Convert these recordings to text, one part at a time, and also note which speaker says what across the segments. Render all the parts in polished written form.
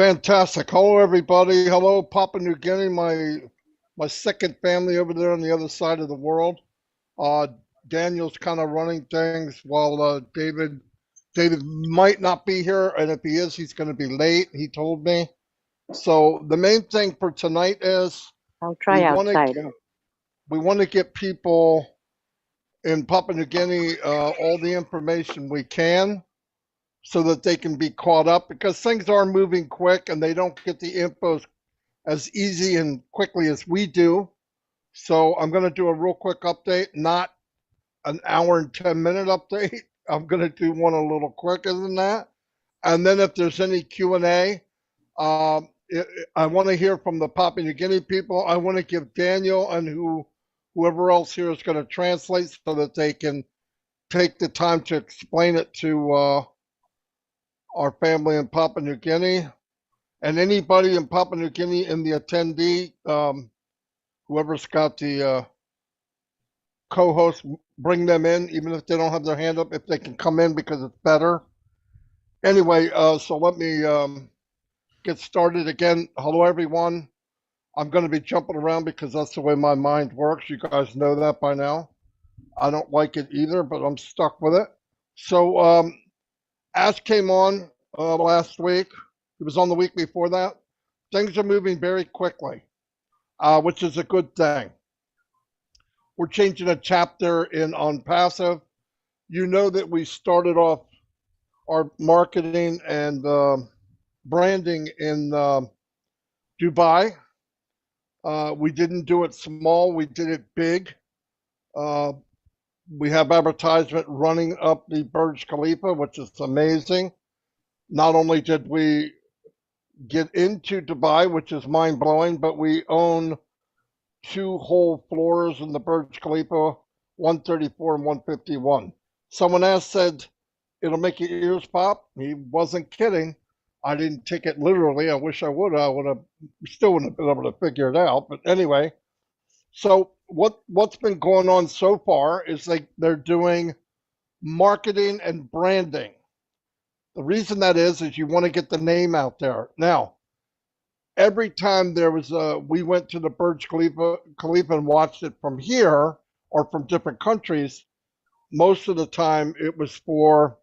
Speaker 1: Fantastic. Hello, everybody. Hello, Papua New Guinea, my second family over there on the other side of the world. Uh, Daniel's kind of running things while David might not be here, and if he is, he's going to be late. He told me. So the main thing for tonight is
Speaker 2: I'll
Speaker 1: we
Speaker 2: try
Speaker 1: want
Speaker 2: outside.
Speaker 1: to we want to get people in Papua New Guinea all the information we can, so that they can be caught up, because things are moving quick and they don't get the info as easy and quickly as we do. So I'm going to do a real quick update, not an hour and 10-minute update. I'm going to do one a little quicker than that. And then if there's any Q&A, I want to hear from the Papua New Guinea people. I want to give Daniel and whoever else here is going to translate so that they can take the time to explain it to our family in Papua New Guinea. And anybody in Papua New Guinea in the attendee, whoever's got the co-host, bring them in, even if they don't have their hand up, if they can come in, because it's better. Anyway, so let me get started again. Hello, everyone. I'm going to be jumping around because that's the way my mind works. You guys know that by now. I don't like it either, but I'm stuck with it. So Ash came on last week. It was on the week before that. Things are moving very quickly, which is a good thing. We're changing a chapter in ONPASSIVE. You know that we started off our marketing and branding in Dubai. We didn't do it small, we did it big. We have advertisement running up the Burj Khalifa, which is amazing. Not only did we get into Dubai, which is mind-blowing, but we own 2 whole floors in the Burj Khalifa, 134 and 151. Someone else said, it'll make your ears pop. He wasn't kidding. I didn't take it literally. I wish I would. I would have, still wouldn't have been able to figure it out. But anyway, so what's been going on so far is they're doing marketing and branding. The reason that is you want to get the name out there. Now, every time we went to the Burj Khalifa and watched it from here or from different countries, most of the time it was for,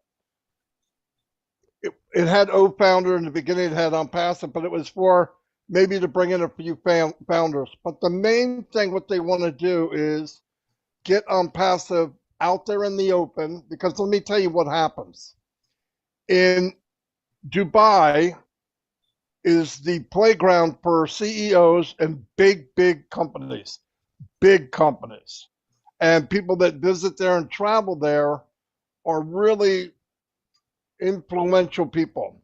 Speaker 1: it had O-Founder in the beginning, it had ONPASSIVE, but it was for maybe to bring in a few founders. But the main thing, what they want to do is get ONPASSIVE out there in the open, because let me tell you what happens. In Dubai is the playground for CEOs and big companies, and people that visit there and travel there are really influential people.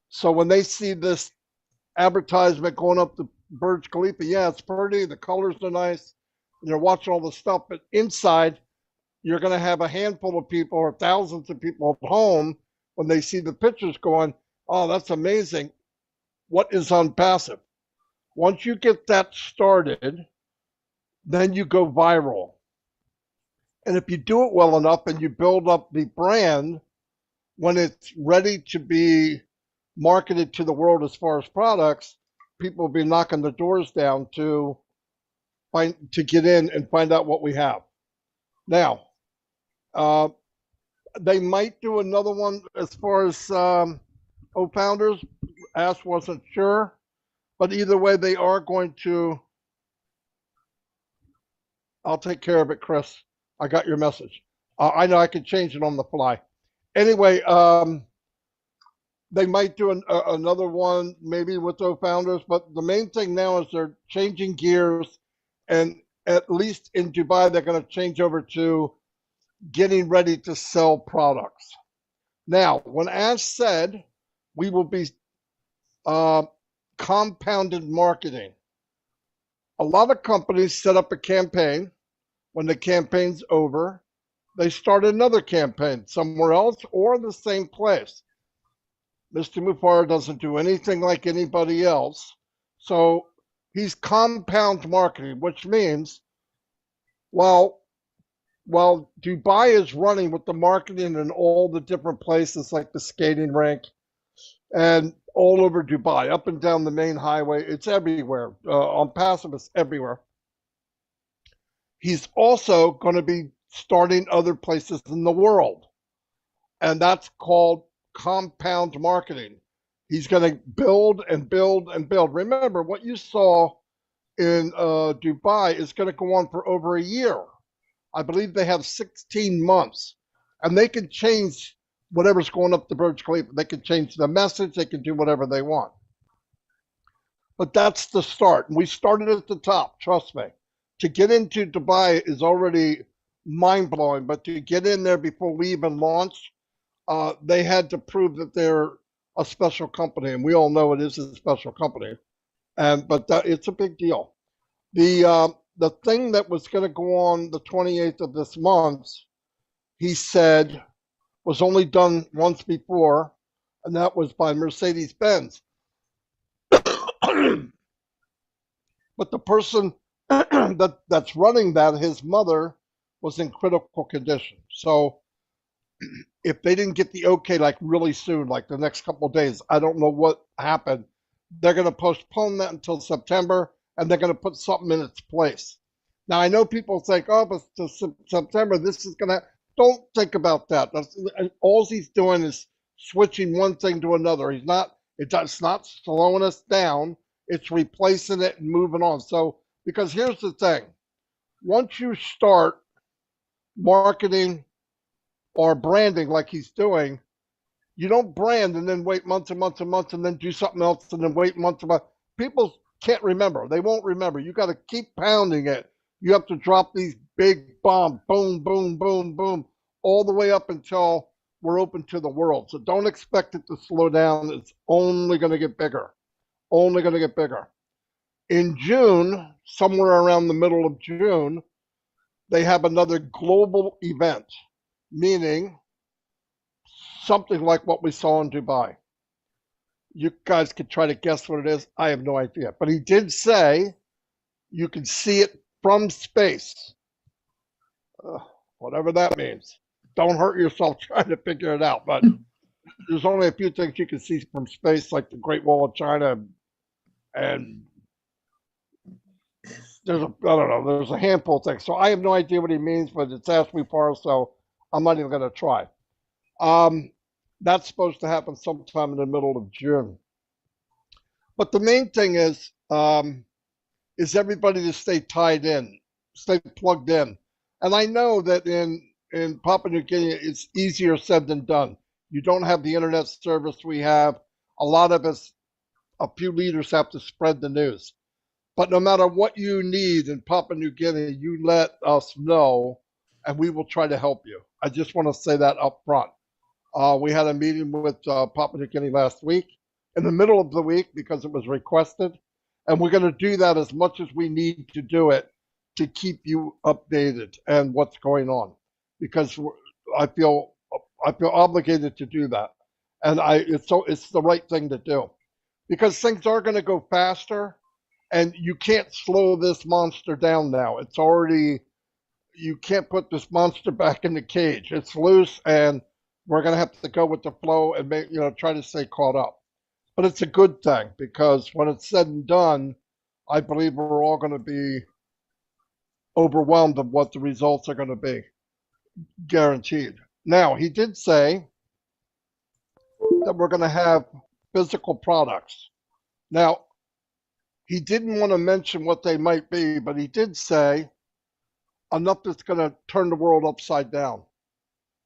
Speaker 1: So when they see this advertisement going up the Burj Khalifa, yeah, it's pretty, the colors are nice, and you're watching all the stuff, but inside you're going to have a handful of people or thousands of people at home when they see the pictures going, oh, that's amazing. What is ONPASSIVE? Once you get that started, then you go viral. And if you do it well enough and you build up the brand, when it's ready to be marketed to the world as far as products, people will be knocking the doors down to get in and find out what we have. Now, they might do another one as far as co-founders. Ash wasn't sure, but either way, they are going to. I'll take care of it, Chris. I got your message. I know I can change it on the fly. Anyway, they might do another one maybe with those founders, but the main thing now is they're changing gears, and at least in Dubai, they're going to change over to getting ready to sell products. Now, when Ash said we will be compounded marketing, a lot of companies set up a campaign. When the campaign's over, they start another campaign somewhere else or the same place. Mr. Mufar doesn't do anything like anybody else. So he's compound marketing, which means while Dubai is running with the marketing in all the different places like the skating rink and all over Dubai, up and down the main highway. It's everywhere. ONPASSIVE is everywhere. He's also going to be starting other places in the world, and that's called compound marketing. He's going to build and build and build. Remember, what you saw in Dubai is going to go on for over a year. I believe they have 16 months, and they can change whatever's going up the Burj Khalifa. They can change the message. They can do whatever they want. But that's the start. And we started at the top, trust me. To get into Dubai is already mind blowing, but to get in there before we even launched, they had to prove that they're a special company, and we all know it is a special company. And but it's a big deal. The thing that was going to go on the 28th of this month, he said, was only done once before, and that was by Mercedes Benz. But the person that's running that, his mother, was in critical condition. So if they didn't get the okay like really soon, like the next couple of days, I don't know what happened. They're going to postpone that until September, and they're going to put something in its place. Now I know people think, "Oh, but to September, this is going to." Don't think about that. All he's doing is switching one thing to another. He's not. It's not slowing us down. It's replacing it and moving on. So, because here's the thing: once you start marketing or branding like he's doing, you don't brand and then wait months and months and months and then do something else and then wait months and months. People can't remember. They won't remember. You got to keep pounding it. You have to drop these big bombs, boom, boom, boom, boom, all the way up until we're open to the world. So don't expect it to slow down. It's only going to get bigger. Only going to get bigger. In June, somewhere around the middle of June, they have another global event, meaning something like what we saw in Dubai. You guys could try to guess what it is. I have no idea. But he did say you can see it from space. Whatever that means. Don't hurt yourself trying to figure it out. But there's only a few things you can see from space, like the Great Wall of China, and there's a handful of things. So I have no idea what he means, but it's asked me for, so I'm not even going to try. That's supposed to happen sometime in the middle of June. But the main thing is everybody to stay tied in, stay plugged in. And I know that in Papua New Guinea, it's easier said than done. You don't have the internet service we have. A lot of us, a few leaders have to spread the news. But no matter what you need in Papua New Guinea, you let us know, and we will try to help you. I just want to say that up front. We had a meeting with Papua New Guinea last week, in the middle of the week, because it was requested. And we're going to do that as much as we need to do it to keep you updated and what's going on, because I feel obligated to do that, and it's the right thing to do, because things are going to go faster, and you can't slow this monster down now. It's already, you can't put this monster back in the cage. It's loose, and we're going to have to go with the flow and try to stay caught up. But it's a good thing, because when it's said and done, I believe we're all going to be overwhelmed of what the results are going to be, guaranteed. Now, he did say that we're going to have physical products. Now, he didn't want to mention what they might be, but he did say enough that's going to turn the world upside down.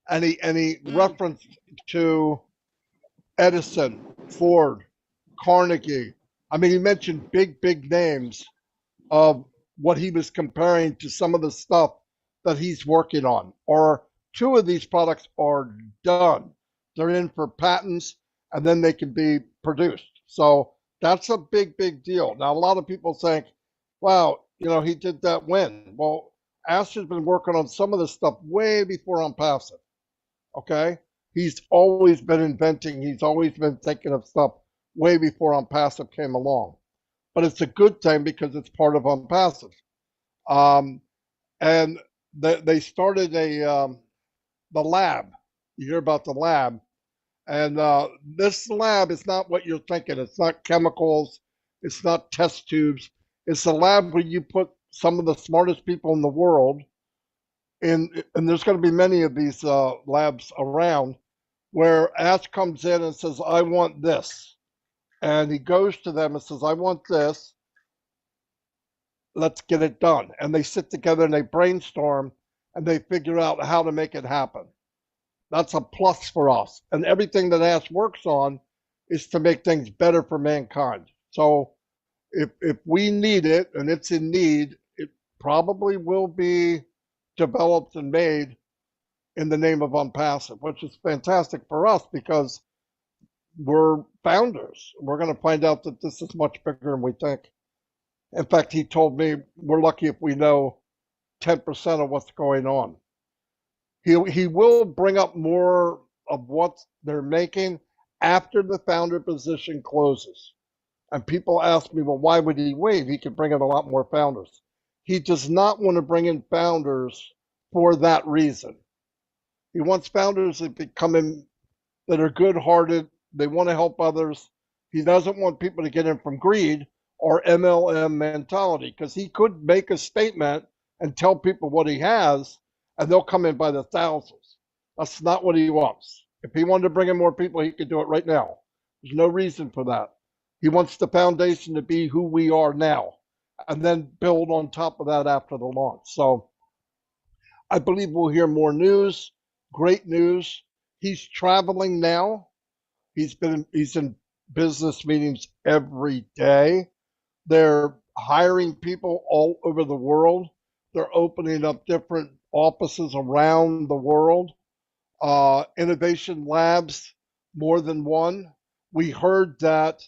Speaker 1: And he referenced to Edison, Ford, Carnegie. I mean, he mentioned big names of what he was comparing to some of the stuff that he's working on. Or two of these products are done. They're in for patents, and then they can be produced. So that's a big deal. Now, a lot of people think, wow, he did that when? Well, Ash has been working on some of this stuff way before ONPASSIVE. Okay? He's always been inventing. He's always been thinking of stuff way before ONPASSIVE came along. But it's a good thing because it's part of ONPASSIVE. And they started the lab. You hear about the lab. And this lab is not what you're thinking. It's not chemicals. It's not test tubes. It's a lab where you put some of the smartest people in the world in, and there's going to be many of these labs around, where Ash comes in and says, I want this. And he goes to them and says, I want this. Let's get it done. And they sit together and they brainstorm and they figure out how to make it happen. That's a plus for us. And everything that Ash works on is to make things better for mankind. So if we need it and it's in need, it probably will be developed and made in the name of ONPASSIVE, which is fantastic for us because we're founders. We're going to find out that this is much bigger than we think. In fact, he told me we're lucky if we know 10% of what's going on. He will bring up more of what they're making after the founder position closes. And people ask me, well, why would he wait? He could bring in a lot more founders. He does not want to bring in founders for that reason. He wants founders that come in that are good-hearted. They want to help others. He doesn't want people to get in from greed or MLM mentality, because he could make a statement and tell people what he has, and they'll come in by the thousands. That's not what he wants. If he wanted to bring in more people, he could do it right now. There's no reason for that. He wants the foundation to be who we are now, and then build on top of that after the launch. So I believe we'll hear more news, great news. He's traveling now. He's in business meetings every day. They're hiring people all over the world. They're opening up different offices around the world. Innovation labs, more than one. We heard that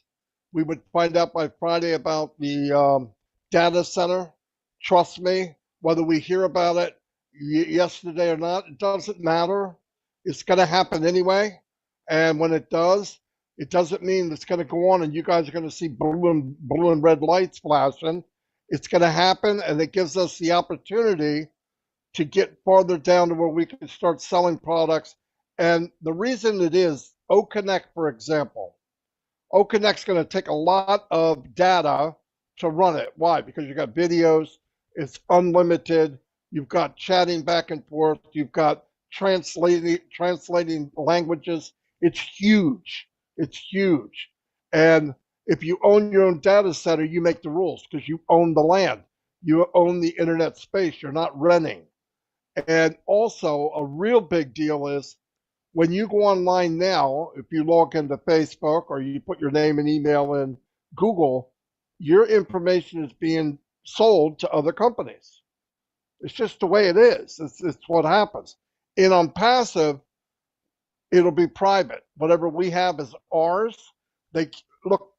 Speaker 1: we would find out by Friday about the data center. Trust me, whether we hear about it yesterday or not, it doesn't matter. It's going to happen anyway. And when it does, it doesn't mean it's going to go on and you guys are going to see blue and red lights flashing. It's going to happen, and it gives us the opportunity to get farther down to where we can start selling products. And the reason it is, OConnect, for example, OConnect's going to take a lot of data to run it. Why? Because you got videos, it's unlimited, you've got chatting back and forth, you've got translating languages. It's huge. It's huge. And if you own your own data center, you make the rules because you own the land. You own the internet space. You're not renting. And also, a real big deal is when you go online now, if you log into Facebook or you put your name and email in Google, your information is being sold to other companies. It's just the way it is. It's what happens. In ONPASSIVE, it'll be private. Whatever we have is ours. They look,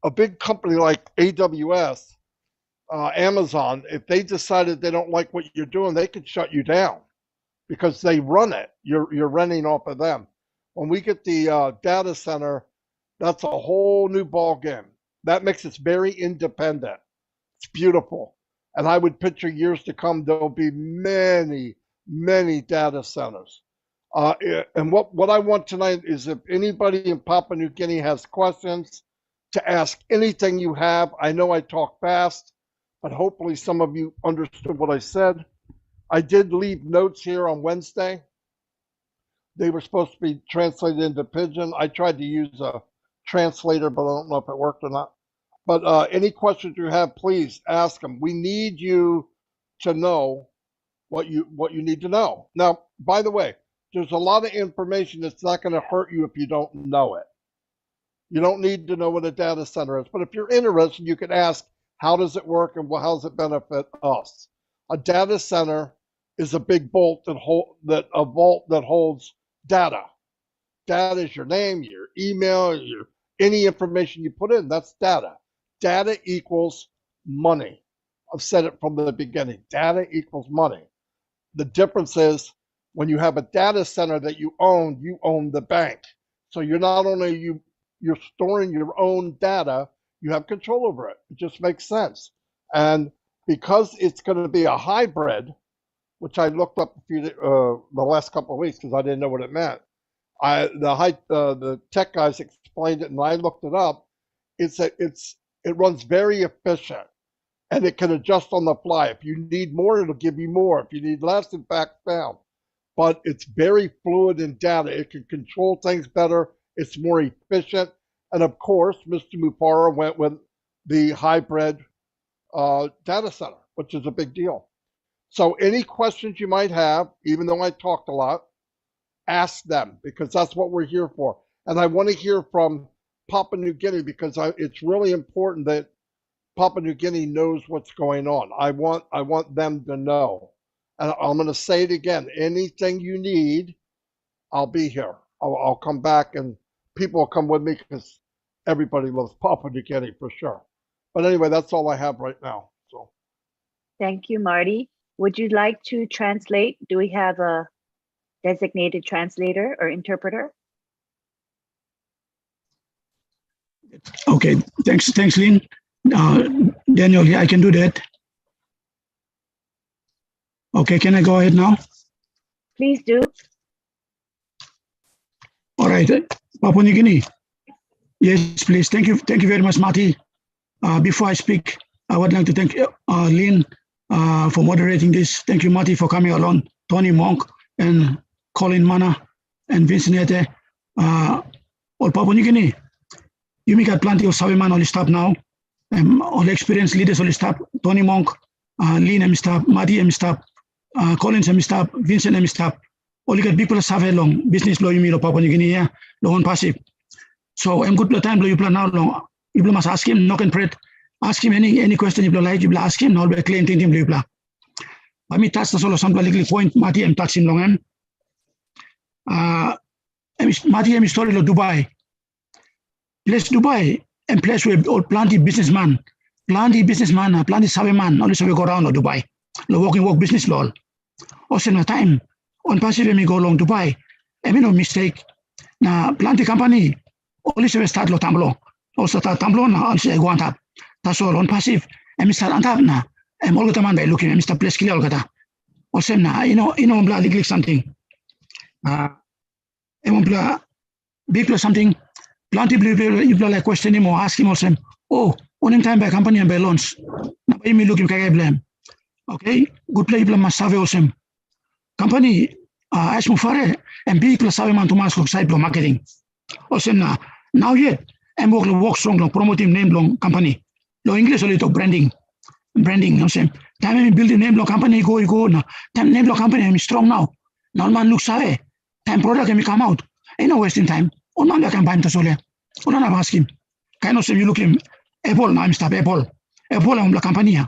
Speaker 1: a big company like AWS, Amazon, if they decided they don't like what you're doing, they could shut you down because they run it. You're renting off of them. When we get the data center, that's a whole new ball game. That makes us very independent. It's beautiful. And I would picture years to come, there'll be many, many data centers. And what I want tonight is if anybody in Papua New Guinea has questions, to ask anything you have. I know I talk fast, but hopefully some of you understood what I said. I did leave notes here on Wednesday. They were supposed to be translated into Pidgin. I tried to use a translator, but I don't know if it worked or not. But any questions you have, please ask them. We need you to know what you need to know. Now, by the way, there's a lot of information that's not going to hurt you if you don't know it. You don't need to know what a data center is. But if you're interested, you can ask, how does it work and how does it benefit us? A data center is a big vault that holds data. Data is your name, your email, any information you put in. That's data. Data equals money. I've said it from the beginning. Data equals money. The difference is when you have a data center that you own the bank. So you're not only you're storing your own data, you have control over it. It just makes sense. And because it's going to be a hybrid, which I looked up the last couple of weeks because I didn't know what it meant. The tech guys explained it, and I looked it up. It runs very efficient, and it can adjust on the fly. If you need more, it'll give you more. If you need less, it backs down. But it's very fluid in data. It can control things better. It's more efficient. And of course, Mr. Mufara went with the hybrid data center, which is a big deal. So any questions you might have, even though I talked a lot, ask them, because that's what we're here for. And I want to hear from Papua New Guinea, because it's really important that Papua New Guinea knows what's going on. I want them to know. And I'm going to say it again. Anything you need, I'll be here. I'll come back, and people will come with me, because everybody loves Papua New Guinea for sure. But anyway, that's all I have right now. So,
Speaker 2: thank you, Marty. Would you like to translate? Do we have a designated translator or interpreter?
Speaker 3: Okay, thanks, Lynn. Daniel, yeah, I can do that. Okay, can I go ahead now?
Speaker 2: Please do.
Speaker 3: All right, Papua New Guinea. Yes, please. Thank you very much, Marty. Before I speak, I would like to thank Lynn for moderating this. Thank you, Marty, for coming along. Tony Monk and Colin Mana and Vincent Ete. All Papua New Guinea. You may got plenty of Saviman on the staff now. All experienced leaders on the staff. Tony Monk, Lynn and staff, Marty and staff, Collins and staff, Vincent and staff. All you got people have long business law you mean Papua New Guinea, law on passive. So I'm good time you plan now long. You must ask him, knock and pray. Ask him any question you like, you ask him, all be claim thing you blah. Let me touch the solo some likely point, Marty and touch him long. Marty and story of Dubai. Place Dubai and place where all plenty businessman, plenty Saviman, only so go around Dubai. The work business law. Also no time. On passive me go along Dubai. I mean no mistake. Na plenty company. Only so start lo tamblo. Also start tamblo na also go on top. That's all on passive. And Mr. Antap na. I'm all the man by looking at Mr. Place Kili Olgata. Also na, you know, blah click something. Blah big plus something. Plenty people you like question him or ask him also. Oh, on time by company and by loans. Now me looking kaya blame. Okay, good play people must have also. Company as Mufare and B plus Saviman to mask side marketing. Also now yet I'm work strong long promoting name long company. Lo English only talk branding. Also time I building name long company go now. Time name long company I'm strong now. Now man look save. Time product can come out. Ain't no wasting time. On man can buy him to sole. On an ask him. Kind of say you look him Apple now I'm stop Apple on the company.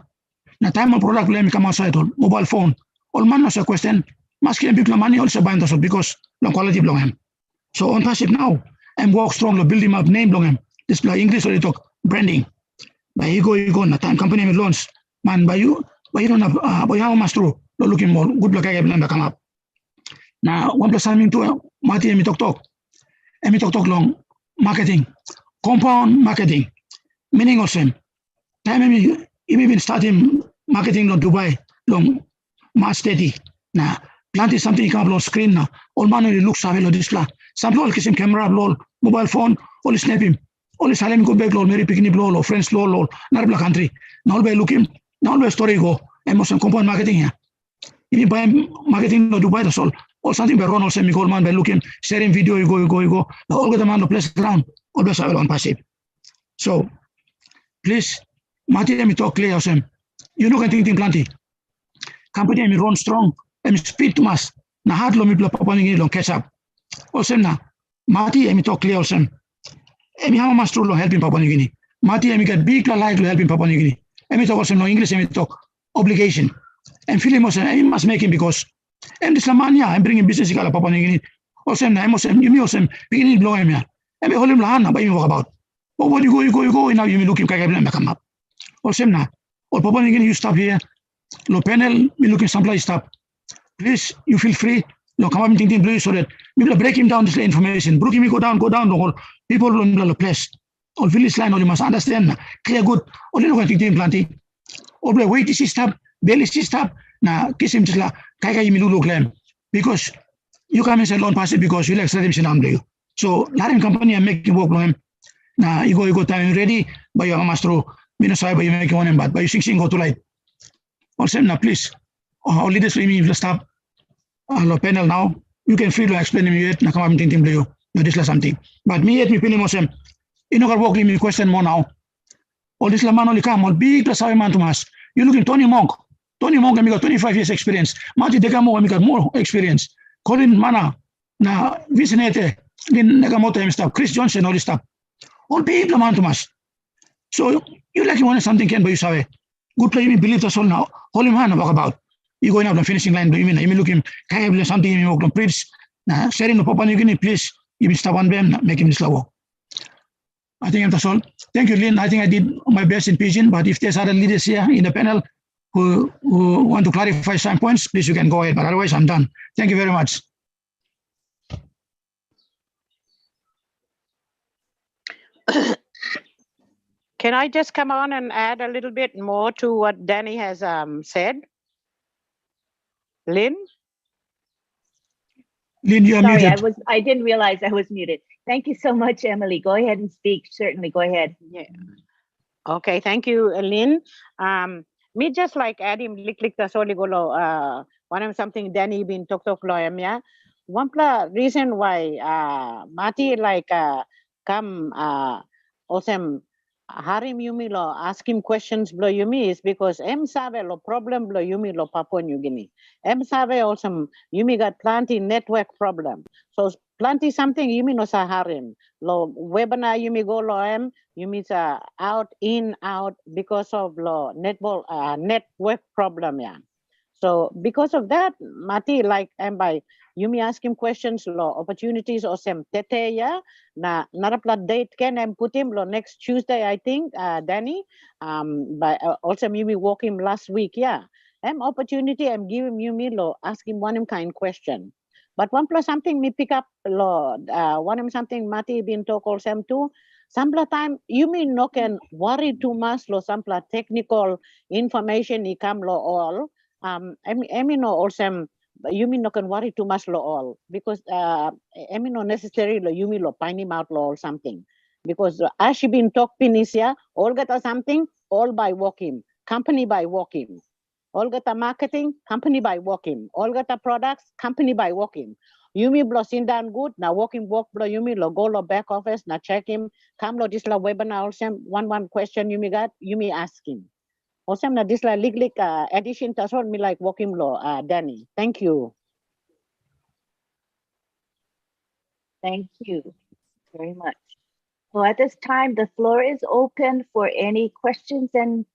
Speaker 3: Now time on product let me come outside all mobile phone. All man no question. Masking people money also buying to because long quality belong him. So on passive now. And work strong, build him up, name long him. Display English or talk branding. By you go na time company with loans. Man, by you don't have by how much true. Looking more good luck I blame come up. Now 1+1 to Marty and me talk. And me talk long marketing. Compound marketing. Meaning also time me even starting marketing long Dubai long March 30. Now plenty something come on screen now. All man only looks have a display. Some people kiss him camera lol, mobile phone, only snap him. Only Salem go back lol, Mary picnic lol, or friends lol, Narbla country. Now by look him, now by story go. And most compound marketing here. If you buy marketing no Dubai that's all. Or something by Ron or semi man by looking, sharing video, you go. Now all the man no place around, always have on passive. So please, Marty let me talk clear awesome. You know can think plenty. Company me run strong. I'm speed to mass. Na hard lo mi Papua New Guinea long catch up. Also na Marty emi talk clear also. Emi how much true lo helping Papua New Guinea. Marty emi get big like lo helping Papua New Guinea. Emi talk also no English emi talk obligation. And feeling also emi must make him because em this lamania I'm bringing business ikala Papua New Guinea. Also na emi also you me also beginning blow him ya. Emi hold him lahana by him walk about. But what you go now you me looking kaya blame come up. Also na all Papua New Guinea you stop here. Lo panel me looking someplace stop. Please, you feel free. No, come up thinking please so that people break him down this information. Brook him go down the whole people on the place. All village line, all you must understand. Clear good. Only no thinking planting. All the wait is stop, belly is stop. Now kiss him just like kaya yimilu claim. Because you come and say ONPASSIVE because you like study you. So Latin company I'm making work for him. Now you go time ready, but you must through minus by you make one and bad, but you 16 go to light. Also now please. Only this me the stop panel now. You can free to explain to me yet na come thinking to you. No this is something. But me yet me pin mosem. You know work me question more now. All this laman only come all big plus man Thomas. You looking Tony Monk. Tony Monk got 25 years experience. Mati Decamo got more experience. Colin Mana na Vicinete, din Nagamoto and stuff. Chris Johnson all this stuff. All big man Thomas. So you like you want something can but you say good play me believe us all now. Hold him hand about. You going up the finishing line, do you mean look him can something you work on preach. Now sharing the Papua New Guinea, please give me step one bam, make him slow. I think that's all. Thank you, Lynn. I think I did my best in Pidgin, but if there's other leaders here in the panel who want to clarify some points, please you can go ahead. But otherwise, I'm done. Thank you very much.
Speaker 4: Can I just come on and add a little bit more to what Danny has said? Lynn?
Speaker 3: Lynn, you're
Speaker 2: Sorry,
Speaker 3: muted.
Speaker 2: I didn't realize I was muted. Thank you so much, Emily. Go ahead and speak. Certainly, go ahead.
Speaker 4: Yeah. Okay, thank you, Lynn. Me just like adding lick the soli golo one of something Danny been talk loyam ya. One reason why Mati like come awesome Harim Yumi lo ask him questions blow Yumi is because M Save lo problem blow Yumi lo Papua New Guinea. M Save also Yumi got plenty network problem. So plenty something Yumi no sa Harim. Lo webinar Yumi go lo M Yumi sa out in out because of lo network problem yeah. So because of that, Mati like and by Yumi ask him questions lo opportunities or some tete ya na narapla date can and put him lo next Tuesday I think Danny by also Yumi walk him last week yeah. Opportunity I'm giving Yumi lo ask him one kind question. But one plus something me pick up lo one something Mati been talk also too. Some time Yumi no can worry too much lo some technical information he come lo all. I mean, also, you mean not can worry too much lo all because I mean, not necessarily lo you mean lo find him out lo or something because as she been talk pinisia all get something all by walking company by walking all get a marketing company by walking all get a products company by walking. You mean blow sing down good now walking walk blow you mean lo go lo back office now check him come lo this la webinar also one question you me got you me ask him. Also, na this la lig addition to me like walking law, Danny. Thank you.
Speaker 2: Thank you very much. So at this time, the floor is open for any questions and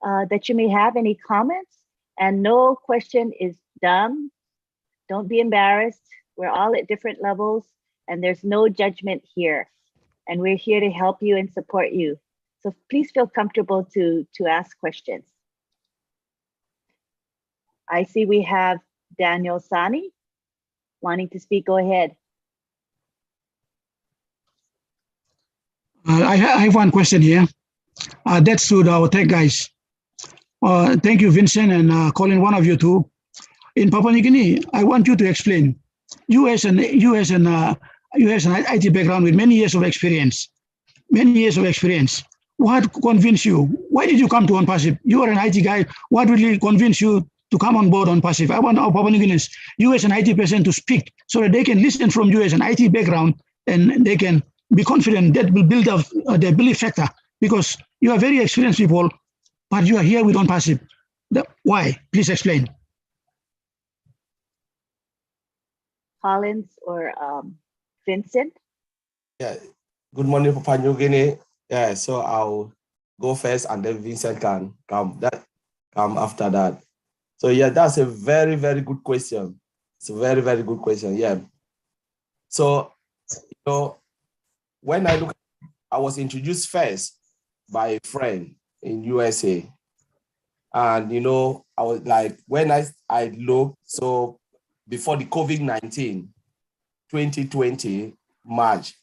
Speaker 2: that you may have, any comments. And no question is dumb. Don't be embarrassed. We're all at different levels and there's no judgment here. And we're here to help you and support you. So please feel comfortable to ask questions. I see we have Daniel Sani wanting to speak. Go ahead.
Speaker 3: I have one question here. That's to our tech guys. Thank you, Vincent and Colin, one of you two. In Papua New Guinea, I want you to explain. You as an IT background with many years of experience. What convinced you? Why did you come to ONPASSIVE? You are an IT guy. What really convinced you to come on board ONPASSIVE? I want our Papua New Guineans, you as an IT person to speak so that they can listen from you as an IT background and they can be confident. That will build up their belief factor because you are very experienced people, but you are here with ONPASSIVE. Why? Please explain.
Speaker 2: Collins or Vincent?
Speaker 5: Yeah. Good morning, Papua New Guinea. Yeah, so I'll go first and then Vincent can come after that. So yeah, that's a very, very good question. It's a very, very good question. Yeah. So, when I was introduced first by a friend in USA. And, I was like, when I looked, so before the COVID-19, 2020, March.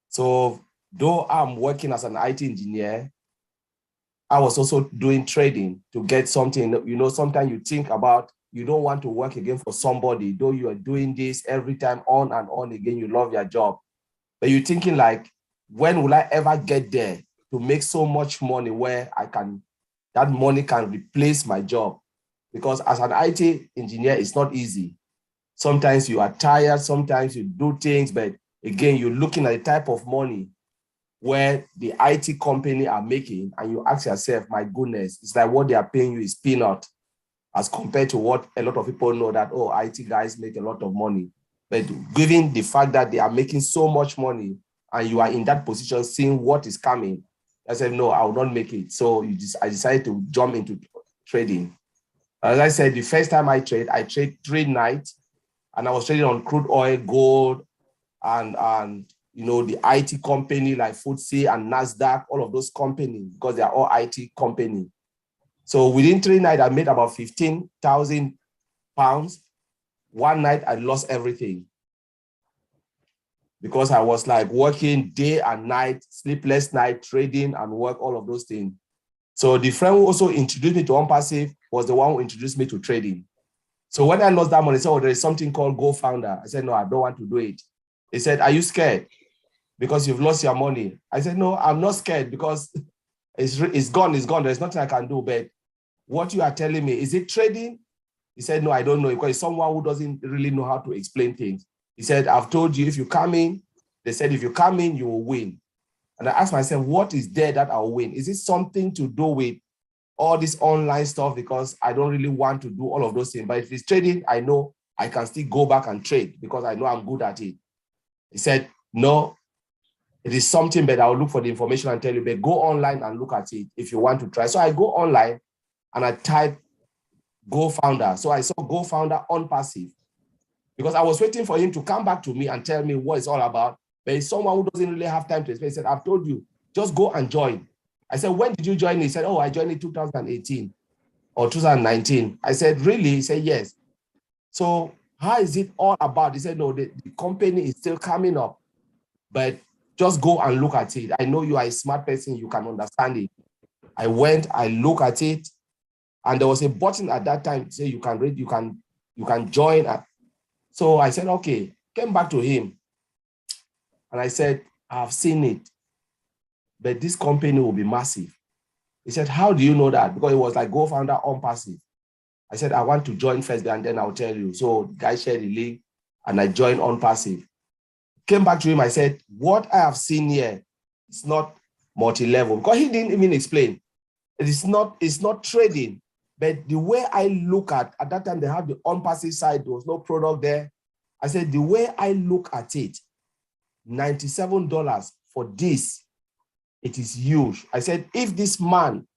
Speaker 5: So though I'm working as an IT engineer, I was also doing trading to get something, sometimes you think about you don't want to work again for somebody, though you are doing this every time on and on again, you love your job. But you're thinking like, when will I ever get there to make so much money where that money can replace my job? Because as an IT engineer, it's not easy. Sometimes you are tired, sometimes you do things, but again, you're looking at the type of money where the IT company are making, and you ask yourself, my goodness, it's like what they are paying you is peanut as compared to what a lot of people know that, oh, IT guys make a lot of money. But given the fact that they are making so much money and you are in that position seeing what is coming, I said, no, I will not make it. So I decided to jump into trading. As I said, the first time I trade 3 nights, and I was trading on crude oil, gold, and you know, the IT company like FTSE and NASDAQ, all of those companies, because they are all IT companies. So within 3 nights, I made about 15,000 pounds. One night, I lost everything because I was like working day and night, sleepless night, trading and work, all of those things. So the friend who also introduced me to ONPASSIVE was the one who introduced me to trading. So when I lost that money, he said, oh, there is something called Go Founder. I said, no, I don't want to do it. He said, are you scared because you've lost your money? I said, no, I'm not scared because it's gone, it's gone. There's nothing I can do. But what you are telling me, is it trading? He said, no, I don't know, because it's someone who doesn't really know how to explain things. He said, I've told you, if you come in, they said, if you come in, you will win. And I asked myself, what is there that I'll win? Is it something to do with all this online stuff? Because I don't really want to do all of those things. But if it's trading, I know I can still go back and trade because I know I'm good at it. He said, no, it is something, but I'll look for the information and tell you, but go online and look at it if you want to try. So I go online and I type Go Founder. So I saw Go Founder ONPASSIVE because I was waiting for him to come back to me and tell me what it's all about. But it's someone who doesn't really have time to explain. He said, I've told you, just go and join. I said, when did you join? He said, oh, I joined in 2018 or 2019. I said, really? He said, yes. So how is it all about? He said, no, the company is still coming up, but just go and look at it. I know you are a smart person, you can understand it. I went, I look at it, and there was a button at that time to say you can read, you can join. So I said, okay, came back to him. And I said, I've seen it, but this company will be massive. He said, how do you know that? Because it was like Go Founder ONPASSIVE. I said, I want to join first, and then I'll tell you. So the guy shared the link, and I joined ONPASSIVE. Came back to him, I said, what I have seen here is not multi-level, because he didn't even explain. It's not trading, but the way I look at that time, they have the ONPASSIVE side, there was no product there. I said, the way I look at it, $97 for this, it is huge. I said, if this man,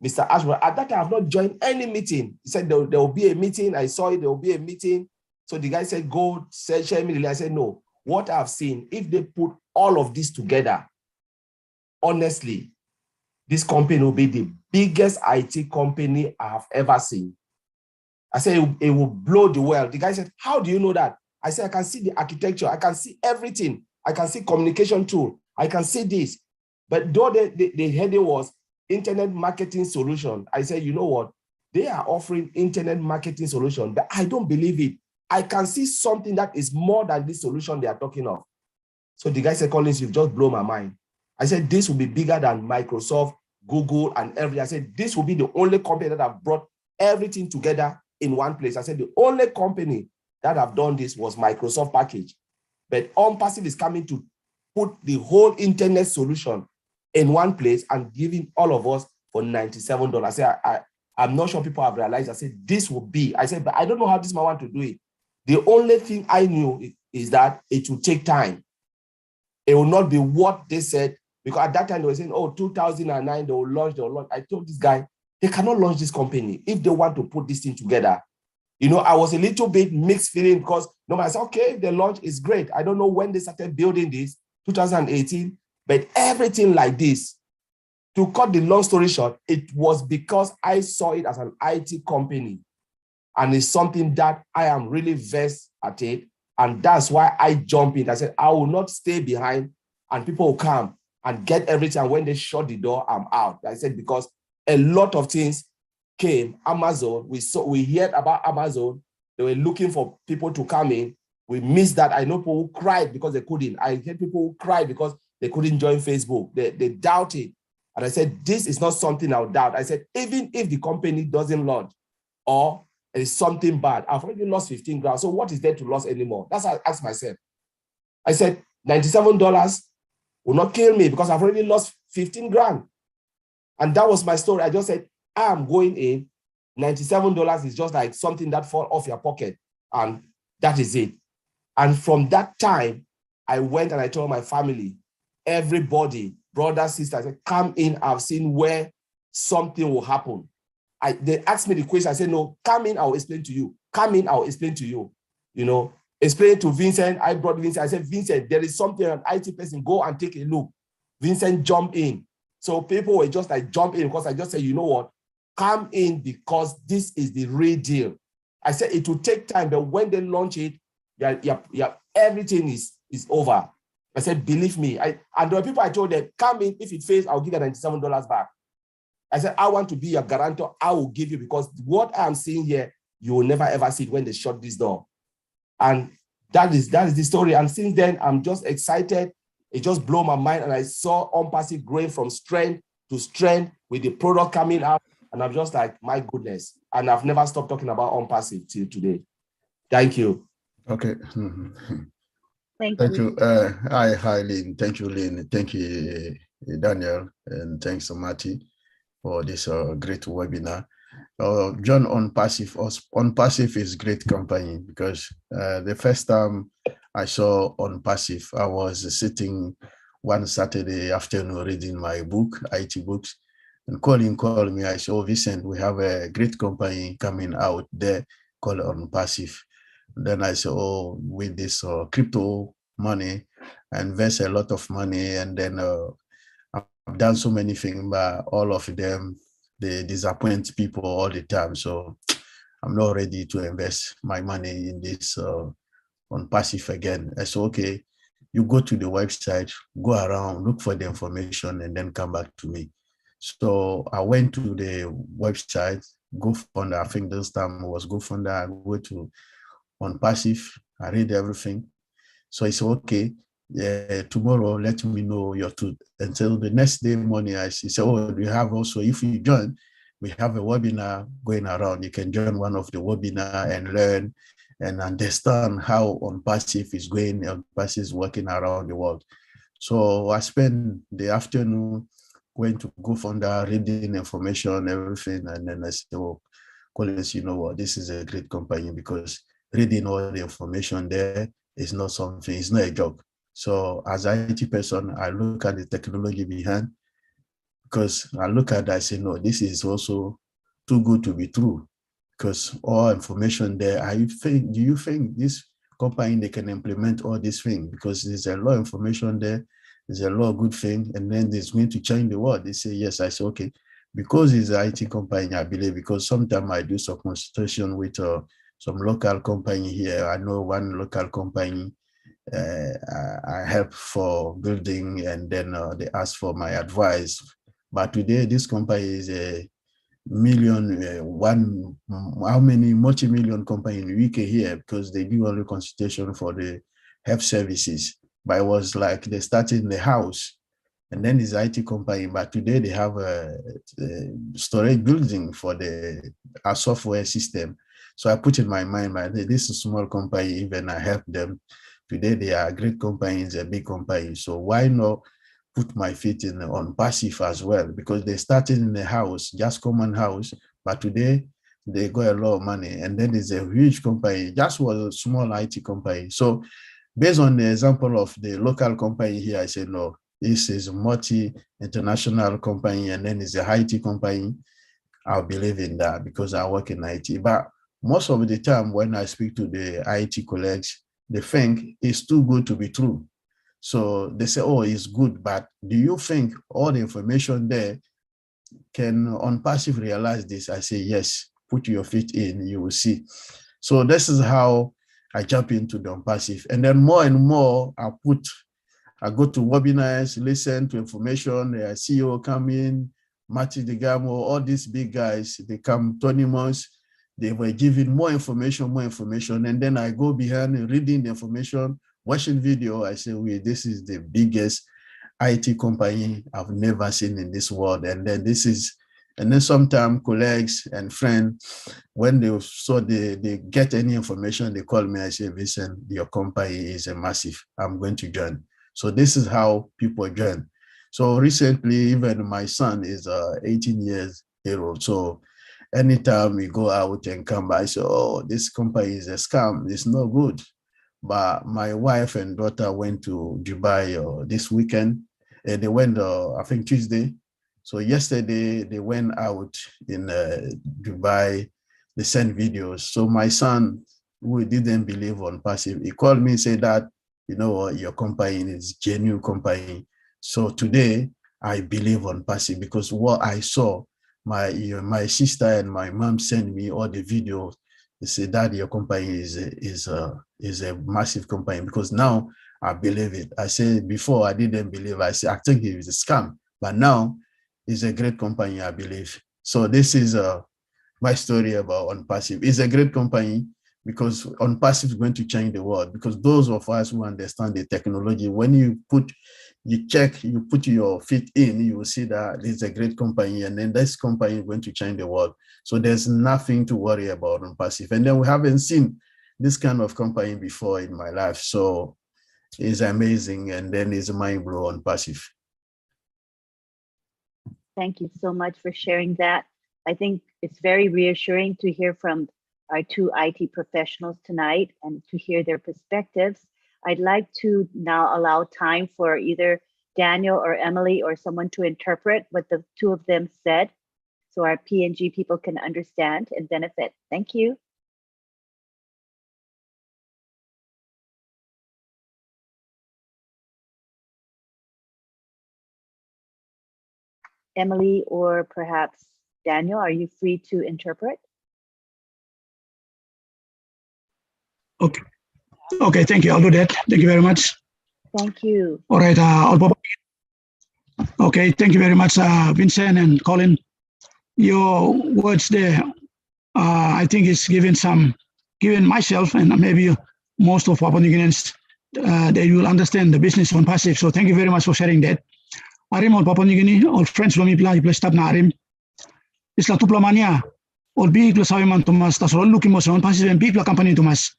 Speaker 5: Mr. Ashburn, at that time, I have not joined any meeting. He said, there will be a meeting. I saw it, there will be a meeting. So the guy said, go, share me. I said, no, what I've seen, if they put all of this together, honestly, this company will be the biggest IT company I have ever seen. I said, it will blow the world. The guy said, how do you know that? I said, I can see the architecture. I can see everything. I can see communication tool. I can see this. But though the heading was internet marketing solution, I said, you know what? They are offering internet marketing solution, but I don't believe it. I can see something that is more than this solution they are talking of. So the guy said, Collins, you've just blown my mind. I said, this will be bigger than Microsoft, Google, and everything. I said, this will be the only company that have brought everything together in one place. I said, the only company that have done this was Microsoft package. But ONPASSIVE is coming to put the whole internet solution in one place and giving all of us for $97. I said, I'm not sure people have realized. I said, this will be. I said, but I don't know how this man want to do it. The only thing I knew is that it will take time. It will not be what they said, because at that time they were saying, oh, 2009, they will launch. I told this guy, they cannot launch this company if they want to put this thing together. You know, I was a little bit mixed feeling because I said, okay, if the launch is great. I don't know when they started building this, 2018, but everything like this. To cut the long story short, it was because I saw it as an IT company, and it's something that I am really versed at it. And that's why I jump in. I said, I will not stay behind and people will come and get everything. And when they shut the door, I'm out. I said, because a lot of things came, Amazon, we heard about Amazon. They were looking for people to come in. We missed that. I know people who cried because they couldn't. I heard people who cried because they couldn't join Facebook. They doubted. And I said, this is not something I'll doubt. I said, even if the company doesn't launch or it is something bad, I've already lost 15 grand. So what is there to lose anymore? That's what I asked myself. I said, $97 will not kill me because I've already lost 15 grand. And that was my story. I just said, I'm going in. $97 is just like something that falls off your pocket. And that is it. And from that time, I went and I told my family, everybody, brothers, sisters, I said, come in. I've seen where something will happen. They asked me the question. I said, no, come in. I'll explain to you. Come in. I'll explain to you. You know, explain to Vincent. I brought Vincent. I said, Vincent, there is something, an IT person, go and take a look. Vincent jumped in. So people were just like, jump in because I just said, you know what? Come in because this is the real deal. I said, it will take time, but when they launch it, everything is over. I said, believe me. And there were people I told them, come in. If it fails, I'll give you $97 back. I said, I want to be your guarantor. I will give you because what I'm seeing here, you will never ever see it when they shut this door. And that is the story. And since then, I'm just excited. It just blew my mind. And I saw ONPASSIVE growing from strength to strength with the product coming out. And I'm just like, my goodness. And I've never stopped talking about ONPASSIVE till today. Thank you.
Speaker 6: Okay.
Speaker 2: Thank you.
Speaker 6: Hi, Lynn. Thank you, Lynn. Thank you, Daniel. And thanks, Marty, for this great webinar. John, ONPASSIVE is great company because the first time I saw ONPASSIVE, I was sitting one Saturday afternoon reading my book, IT books, and Colin called me. I said, oh, Vincent, we have a great company coming out there called ONPASSIVE. Then I said, oh, with this crypto money, I invest a lot of money, and then I've done so many things, but all of them, they disappoint people all the time. So I'm not ready to invest my money in this ONPASSIVE again. I said, okay, you go to the website, go around, look for the information, and then come back to me. So I went to the website, GoFundMe, I think this time was GoFundMe. I go to ONPASSIVE, I read everything. So I said, okay, tomorrow, let me know your truth. Until the next day morning, I said, oh, we have also, if you join, we have a webinar going around. You can join one of the webinar and learn and understand how ONPASSIVE is going, ONPASSIVE is working around the world. So I spent the afternoon going to GoFundMe, reading information, everything. And then I said, oh, Collins, you know what, this is a great company because reading all the information there is not something, it's not a joke. So as an IT person, I look at the technology behind because I look at that, I say, no, this is also too good to be true because all information there, do you think this company, they can implement all these things? Because there's a lot of information there, there's a lot of good thing, and then it's going to change the world. They say, yes. I say, okay, because it's an IT company, I believe, because sometimes I do some consultation with some local company here. I know one local company I help for building, and then they ask for my advice. But today, this company is a multi-million company in the UK here because they do only consultation for the health services. But it was like they started in the house, and then it's IT company. But today they have a storage building for our software system. So I put in my mind, this is a small company, even I help them. Today they are a great company, it's a big company. So why not put my feet in ONPASSIVE as well? Because they started in the house, just common house, but today they got a lot of money. And then it's a huge company, just was a small IT company. So based on the example of the local company here, I said, no, this is a multi-international company, and then it's a IT company. I believe in that because I work in IT. But most of the time when I speak to the IT colleagues, they think it's too good to be true. So they say, oh, it's good, but do you think all the information there can ONPASSIVE realize this? I say, yes, put your feet in, you will see. So this is how I jump into the ONPASSIVE. And then more and more, I go to webinars, listen to information, the CEO come in, Mati Digamo, all these big guys, they come 20 months, they were giving more information, and then I go behind reading the information, watching video, I say, wait, this is the biggest IT company I've never seen in this world. And then sometimes colleagues and friends, when they get any information, they call me, I say, listen, your company is a massive, I'm going to join. So this is how people join. So recently, even my son is 18 years old. So anytime we go out and come by, I say, oh, this company is a scam, it's no good. But my wife and daughter went to Dubai this weekend, and they went, I think, Tuesday. So yesterday, they went out in Dubai, they sent videos. So my son, who didn't believe on passive, he called me and said that, you know what, your company is genuine company. So today, I believe on passive because what I saw, my sister and my mom sent me all the videos. They say that your company is a massive company, because now I believe it. I said before I didn't believe. I said I think it was a scam, but now it's a great company. I believe. So this is my story about ONPASSIVE. It's a great company because ONPASSIVE is going to change the world. Because those of us who understand the technology, when you put your feet in, you will see that it's a great company, and then this company is going to change the world. So there's nothing to worry about ONPASSIVE. And then we haven't seen this kind of company before in my life. So it's amazing, and then it's mind blowing ONPASSIVE.
Speaker 2: Thank you so much for sharing that. I think it's very reassuring to hear from our two IT professionals tonight and to hear their perspectives. I'd like to now allow time for either Daniel or Emily or someone to interpret what the two of them said, so our PNG people can understand and benefit. Thank you. Emily or perhaps Daniel, are you free to interpret?
Speaker 3: Okay, thank you. I'll do that. Thank you very much.
Speaker 2: Thank you.
Speaker 3: All right, okay, thank you very much, Vincent and Colin. Your words there, I think it's given myself and maybe most of Papua New Guineans, they will understand the business on passive. So thank you very much for sharing that. Arim all Papua New Guinea, all friends from Ipla stop na Arim. Isla tupla mania, all big la sawiman Thomas, tas all looking mo on passive and big la company Thomas.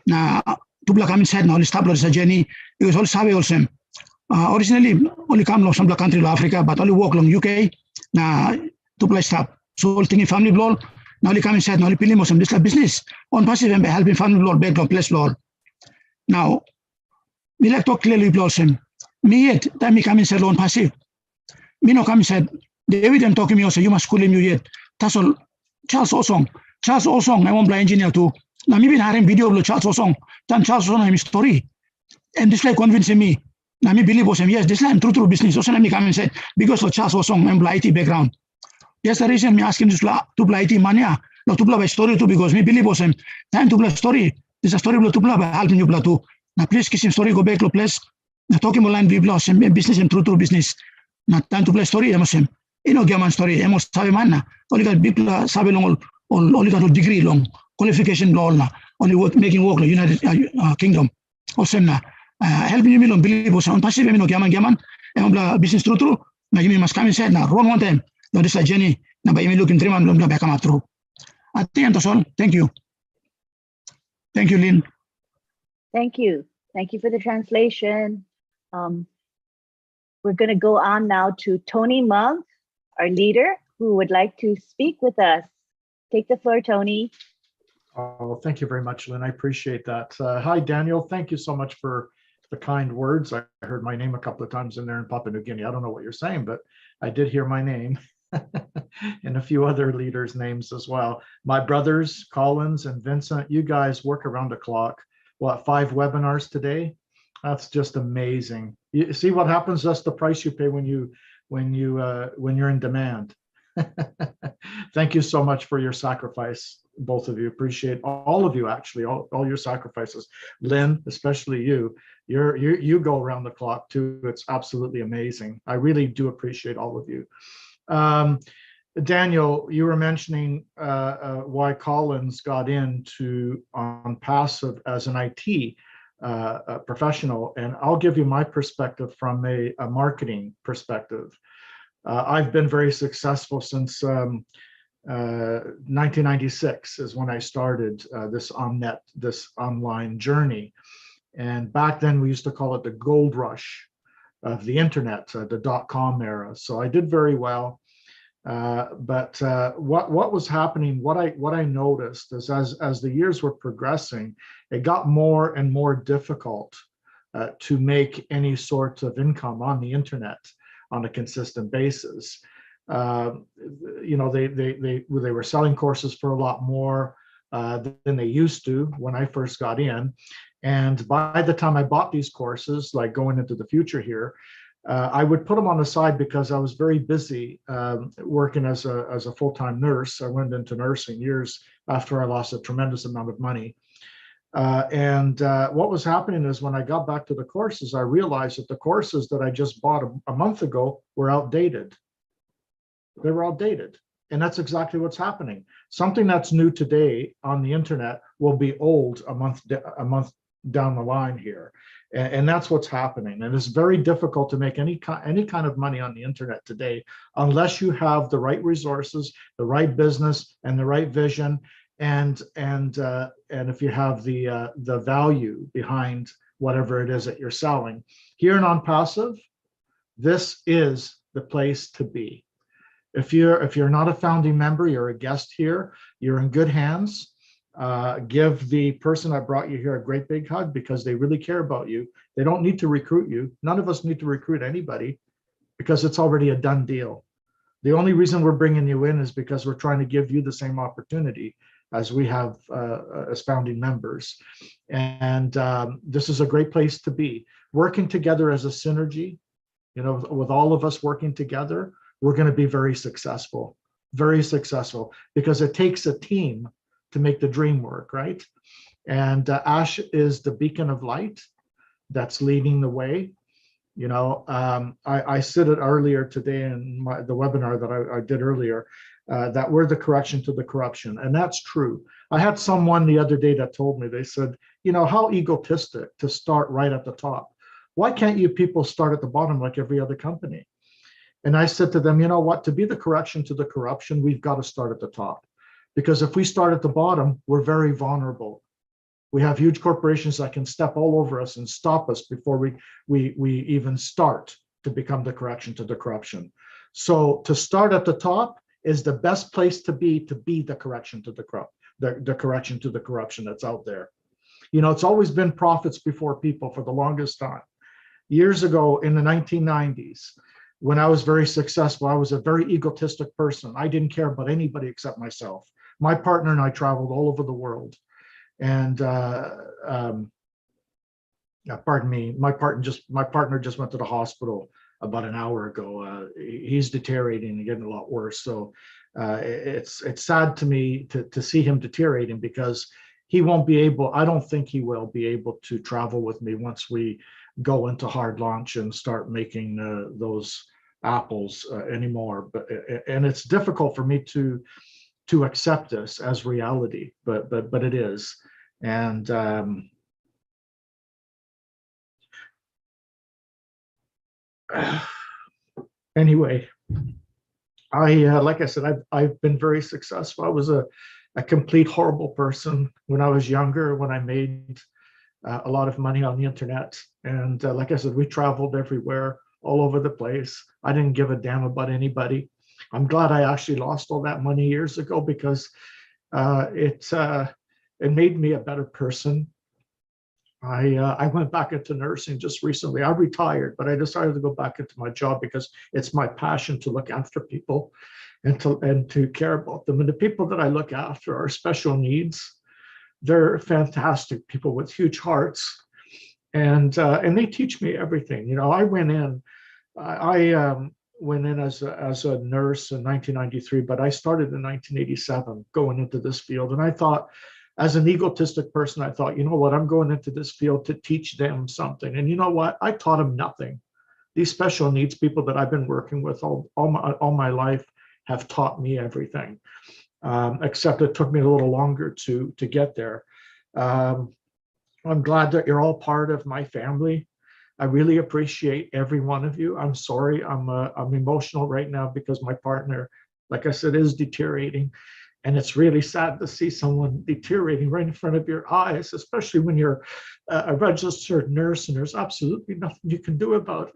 Speaker 3: Na tupla kami said na all stop la sa journey, because all sabi also. Originally, only come long some country la Africa, but only work long UK, na tupla stop. So all thinking family blow, now only come inside, now only pili mo some this la business. On passive and helping family blow, back long place blow. Now, we like talk clearly blow some. Me yet, time me come inside on passive. Me no come inside. David them talking me also, you must school him you yet. That's all. Charles Osong, I want blind engineer too. Now me been having video of Charles Osong. Then Charles Osong him story. And this like convincing me. Now me believe was him, yes, this like true business. Also let me come inside because of Charles Osong, I'm IT background. Yes, the reason me asking this to play IT mania, no to play story too, because me believe was him. Time to play story. This is a story to play by helping you play too. Now please kiss him story, go back to place. Now talking about line people and business and true business. Now time to play story, emotion. You know, German story, emos sabe man. Only got people sabe long, only got a degree long, qualification long, only work making work like United Kingdom. Also na helping you on believe was on passive, you know, German, and business true. Now you must come inside now. Wrong one time. Now this is a journey. Now by me looking 3 months, back come through. I think that's all. Thank you. Thank you, Lynn.
Speaker 2: Thank you. Thank you for the translation. We're going to go on now to Tony Monk, our leader, who would like to speak with us. Take the floor, Tony.
Speaker 7: Oh, thank you very much, Lynn. I appreciate that. Hi, Daniel. Thank you so much for the kind words. I heard my name a couple of times in there in Papua New Guinea. I don't know what you're saying, but I did hear my name and a few other leaders' names as well. My brothers, Collins and Vincent, you guys work around the clock. What, 5 webinars today? That's just amazing. You see what happens? That's the price you pay when you're in demand. Thank you so much for your sacrifice, both of you. Appreciate all of you, actually, all your sacrifices. Lynn, especially you. You go around the clock too. It's absolutely amazing. I really do appreciate all of you. Daniel, you were mentioning why Collins got into ONPASSIVE as an IT professional, and I'll give you my perspective from a marketing perspective. I've been very successful since 1996 is when I started this online journey. And back then we used to call it the gold rush of the internet, the .com era. So I did very well. But what was happening, what I noticed is as the years were progressing, it got more and more difficult to make any sort of income on the internet on a consistent basis. You know, they were selling courses for a lot more than they used to when I first got in. And by the time I bought these courses, like going into the future here, I would put them on the side because I was very busy working as a full-time nurse. I went into nursing years after I lost a tremendous amount of money. What was happening is when I got back to the courses, I realized that the courses that I just bought a month ago were outdated. They were outdated. And that's exactly what's happening. Something that's new today on the internet will be old a month down the line here. And that's what's happening. And it's very difficult to make any kind of money on the internet today unless you have the right resources, the right business, and the right vision, and if you have the value behind whatever it is that you're selling. Here in ONPASSIVE, this is the place to be. If you're not a founding member, you're a guest here, you're in good hands. Give the person that brought you here a great big hug because they really care about you. They don't need to recruit you. None of us need to recruit anybody because it's already a done deal. The only reason we're bringing you in is because we're trying to give you the same opportunity as we have as founding members. And this is a great place to be. Working together as a synergy, you know, with all of us working together, we're going to be very successful, because it takes a team to make the dream work, right? And Ash is the beacon of light that's leading the way. You know, I said it earlier today in the webinar that I did earlier, that we're the correction to the corruption, and that's true. I had someone the other day that told me, they said, you know, how egotistic to start right at the top. Why can't you people start at the bottom like every other company? And I said to them, you know what, to be the correction to the corruption, we've got to start at the top. Because if we start at the bottom, we're very vulnerable. We have huge corporations that can step all over us and stop us before we even start to become the correction to the corruption. So to start at the top is the best place to be the correction to the correction to the corruption that's out there. You know, it's always been profits before people for the longest time. Years ago in the 1990s, when I was very successful, I was a very egotistic person. I didn't care about anybody except myself. My partner and I traveled all over the world. And pardon me, my partner just went to the hospital about an hour ago. He's deteriorating and getting a lot worse. So it's sad to me to see him deteriorating, because he won't be able, I don't think he will be able to travel with me once we go into hard launch and start making those apples anymore. And it's difficult for me to accept this as reality, but it is. And anyway, like I said, I've been very successful. I was a complete horrible person when I was younger, when I made a lot of money on the internet. And like I said, we traveled everywhere, all over the place. I didn't give a damn about anybody. I'm glad I actually lost all that money years ago, because it made me a better person. I went back into nursing just recently. I retired, but I decided to go back into my job because it's my passion to look after people and to care about them. And the people that I look after are special needs. They're fantastic people with huge hearts, and they teach me everything. You know, I went in as a nurse in 1993, but I started in 1987 going into this field. And I thought, as an egotistic person, I thought, you know what, I'm going into this field to teach them something. And you know what? I taught them nothing. these special needs people that I've been working with all my life have taught me everything, except it took me a little longer to get there. I'm glad that you're all part of my family. I really appreciate every one of you. I'm sorry, I'm emotional right now because my partner, like I said, is deteriorating. And it's really sad to see someone deteriorating right in front of your eyes, especially when you're a registered nurse and there's absolutely nothing you can do about it.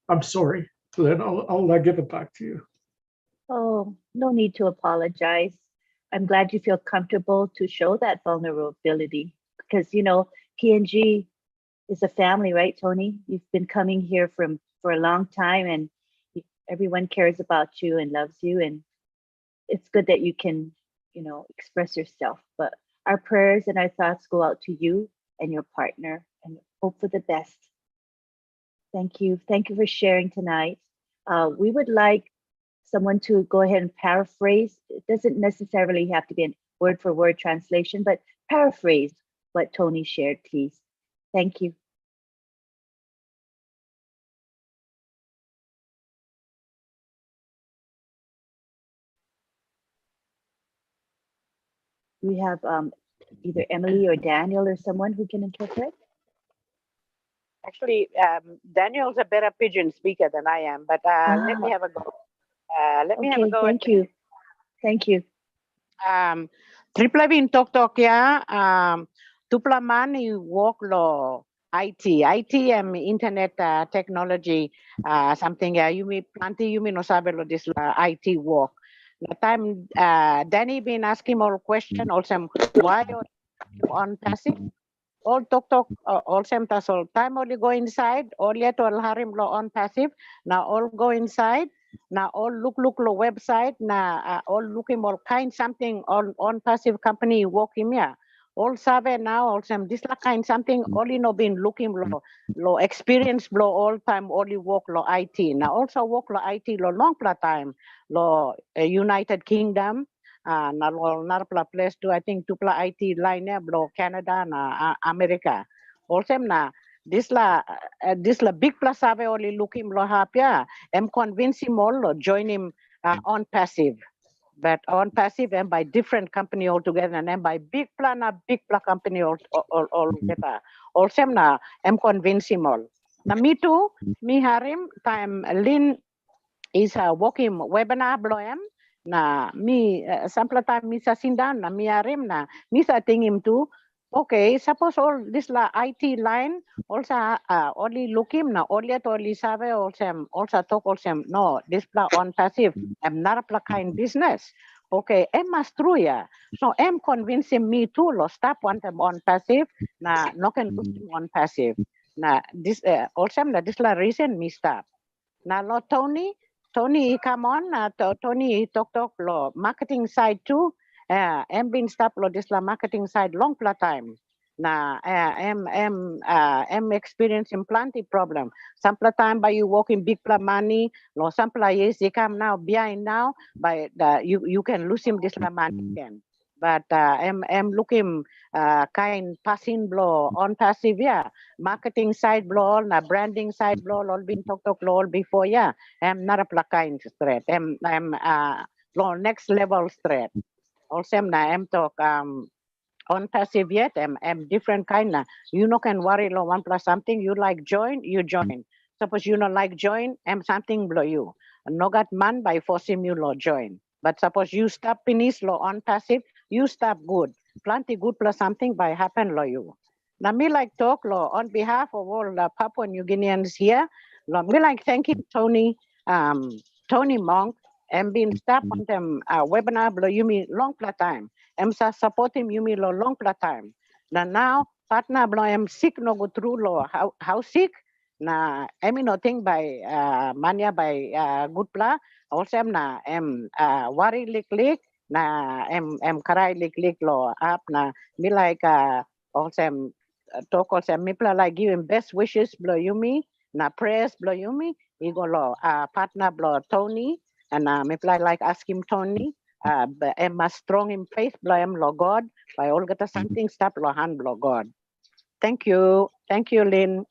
Speaker 7: I'm sorry, Lynn, I'll give it back to you.
Speaker 2: Oh, no need to apologize. I'm glad you feel comfortable to show that vulnerability because, you know, PNG is a family, right, Tony? You've been coming here for a long time and everyone cares about you and loves you. And it's good that you can, you know, express yourself. But our prayers and our thoughts go out to you and your partner and hope for the best. Thank you. Thank you for sharing tonight. We would like someone to go ahead and paraphrase. It doesn't necessarily have to be a word for word translation, but paraphrase what Tony shared, please. Thank you. We have either Emily or Daniel or someone who can interpret.
Speaker 4: Actually, Daniel's a better pigeon speaker than I am, but let me have a go. Let me have a go.
Speaker 2: Thank you. Thank you.
Speaker 4: Triple bin tok ya. Tupla mani work lo IT internet technology something you may planti you may no sabe lo this IT work. The time Danny been asking more question also why on passive. All talk all same all time only go inside all yet all harim lo on passive now all go inside now all look lo website now all looking all kind something on passive company working here all sabe now all some this kind something only no been looking lo experience lo all time only work lo IT now also work lo IT lo long time lo United Kingdom na narpla place to I think tupla IT line blo Canada na America. Also na this la big plus sabe only looking lo hapya. Am convince him all join him on passive. But on passive and by different company altogether and then by big plan company all together. Also na am convince him all. Na me too, me harim time Lynn is working webinar bloem na mi sample time mi sa sindan na mi arim na mi sa tingim tu okay suppose all this la IT line also only look him na only sabe also talk also no this pla on passive am not pla kind business okay em mas true ya so em convincing me too lo stop one time on passive na no can lose him on passive na this also na this la reason me stop na lo Tony, come on. Tony talk lo marketing side too. Em been stop lo this la marketing side long time. Na em experiencing plenty problem. Some time by you working big money. Lo some yes they come now behind now. By you can lose him this la money again. But I'm looking kind passing blow on passive yeah marketing side blow na branding side blow all been talk all before yeah I'm not a kind straight I'm next level straight also I'm talk on passive yet I'm different kind na you no can worry lo one plus something you like join you join suppose you not like join I'm something blow you no got man by forcing you lo join but suppose you stop finish lo on passive you stop good plenty good plus something by happen lo you now me like talk lo on behalf of all the Papua New Guineans here lo me like thank you Tony Tony Monk and being stop on them webinar blow you me long plus time em sa support him you me lo long plus time now partner blow em sick no go through lo how sick na em no think by mania by good pla also na em worry lik na em karai lik lo up na me like also talk also me pla like give him best wishes blow you me na prayers blow you me he go lo partner blow Tony and me pla like ask him Tony em strong in faith blow em lo God by all get something stop lo hand blow God thank you Lynn.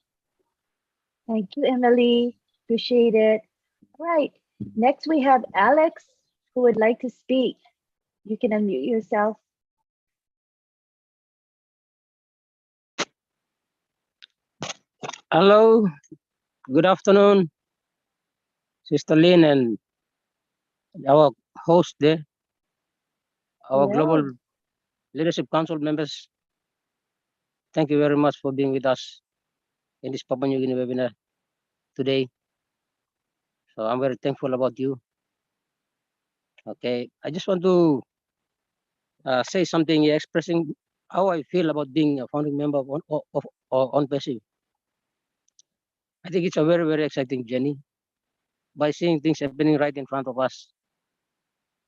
Speaker 2: Thank you, Emily. Appreciate it. All right. Next, we have Alex who would like to speak. You can unmute yourself.
Speaker 8: Hello, good afternoon, Sister Lynn and our host there, our
Speaker 2: Hello.
Speaker 8: Global Leadership Council members. Thank you very much for being with us in this Papua New Guinea webinar today. So I'm very thankful about you. Okay, I just want to say something expressing how I feel about being a founding member of ONPASSIVE. I think it's a very, very exciting journey by seeing things happening right in front of us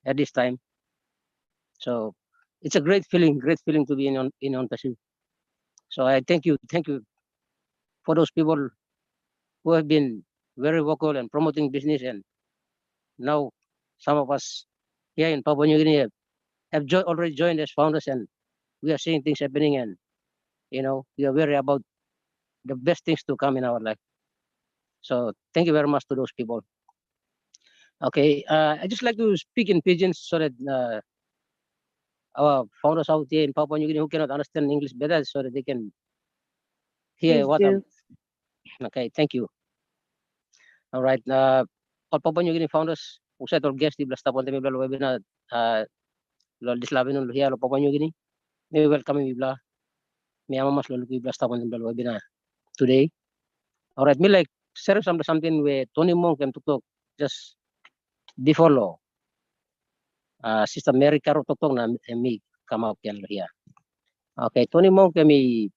Speaker 8: at this time. So it's a great feeling to be in ONPASSIVE. So I thank you for those people who have been very vocal and promoting business, and now some of us here in Papua New Guinea have already joined as founders, and we are seeing things happening, and we are worried about the best things to come in our life. So thank you very much to those people. Okay, I just like to speak in pidgin so that our founders out here in Papua New Guinea who cannot understand English better, so that they can hear
Speaker 2: Please
Speaker 8: what
Speaker 2: do.
Speaker 8: Okay, thank you. All right, all Papua New Guinea founders, usai tol guest di belas tahun temi belah webinar lo dislabin lo here lo Papua New Guinea. May welcome me belah. Me ama mas lo belas tahun temi belah webinar today. All right, me like share something where Tony Monk and Tuktok just before lo. Sister Mary Caro Tuktok na me come out yan lo here. Okay, Tony Monk me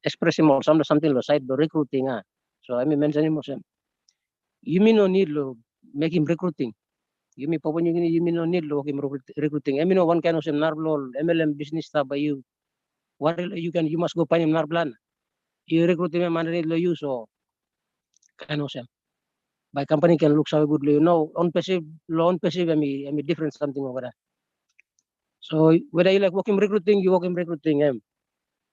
Speaker 8: expressing more something lo side lo recruiting So I mention him also. You mean no need lo make him recruiting. You mean Papua New Guinea, you mean no need lo him recruiting. I mean no one kind of narblol MLM business stuff by you. What you must go find him narblan. You recruit him and lo you so kind of by company can look so good. On passive I mean different something over there. So whether you like working recruiting, you work him recruiting.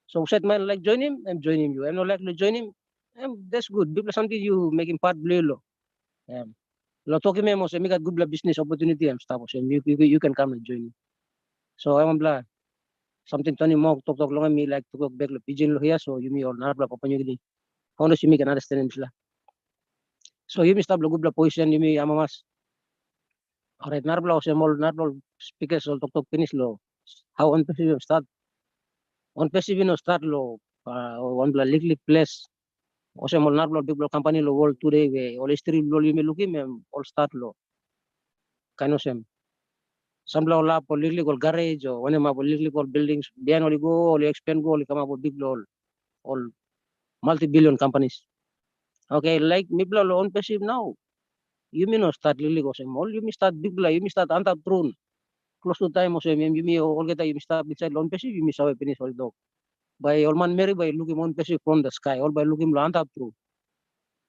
Speaker 8: So said man like join him, I'm joining you. I'm not like to join him. That's good. People something you make him part blue. Lo talking me mo say me got good business opportunity and stuff. So you can come and join me. So I'm blah something Tony Monk talk long me like to go back lo pigeon lo here. So you me all narbla Papua New Guinea. How does you make an understand him? So you me stop lo good position you me amamas. All right, narbla o semol narbla speakers all talk finish lo. How on passive start? On passive no start lo on blah likely place. O semol narbla big company lo world today we all history lo you me looking all start lo. Kind of same. Some la politically called garage or one of my politically called buildings, behind only go, only expand go, only come up with big all multi-billion companies. Okay, like Mibla on passive now. You may not start really go small, you may start big you may start anta prune. Close to time also you may all get you may start beside loan passive, you may saw a finish all dog. By all man marry by looking on passive from the sky, all by looking anta prune.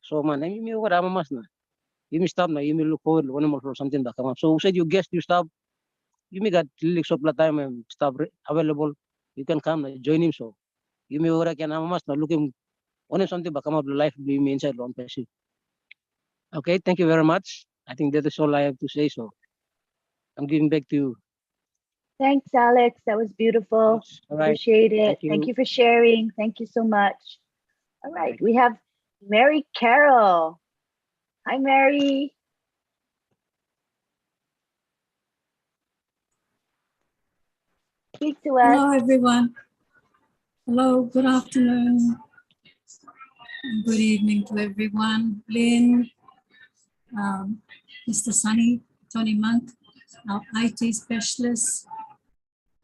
Speaker 8: So man, you may what I'm na. You may stop now, you may look forward one more or something that come up. So said you guess you stop. You may got lyrics of time and stuff available. You can come and join him. So you may work and I'm not looking on something but come up to life be me inside long passive. Okay, thank you very much. I think that is all I have to say. So I'm giving back to you.
Speaker 2: Thanks, Alex. That was beautiful.
Speaker 8: All right.
Speaker 2: Appreciate it.
Speaker 8: Thank you.
Speaker 2: Thank you for sharing. Thank you so much. All right, we have Mary Carroll. Hi, Mary. Speak to us.
Speaker 9: Hello, everyone. Hello, good afternoon. And good evening to everyone. Lynn, Mr. Sunny, Tony Monk, our IT specialist.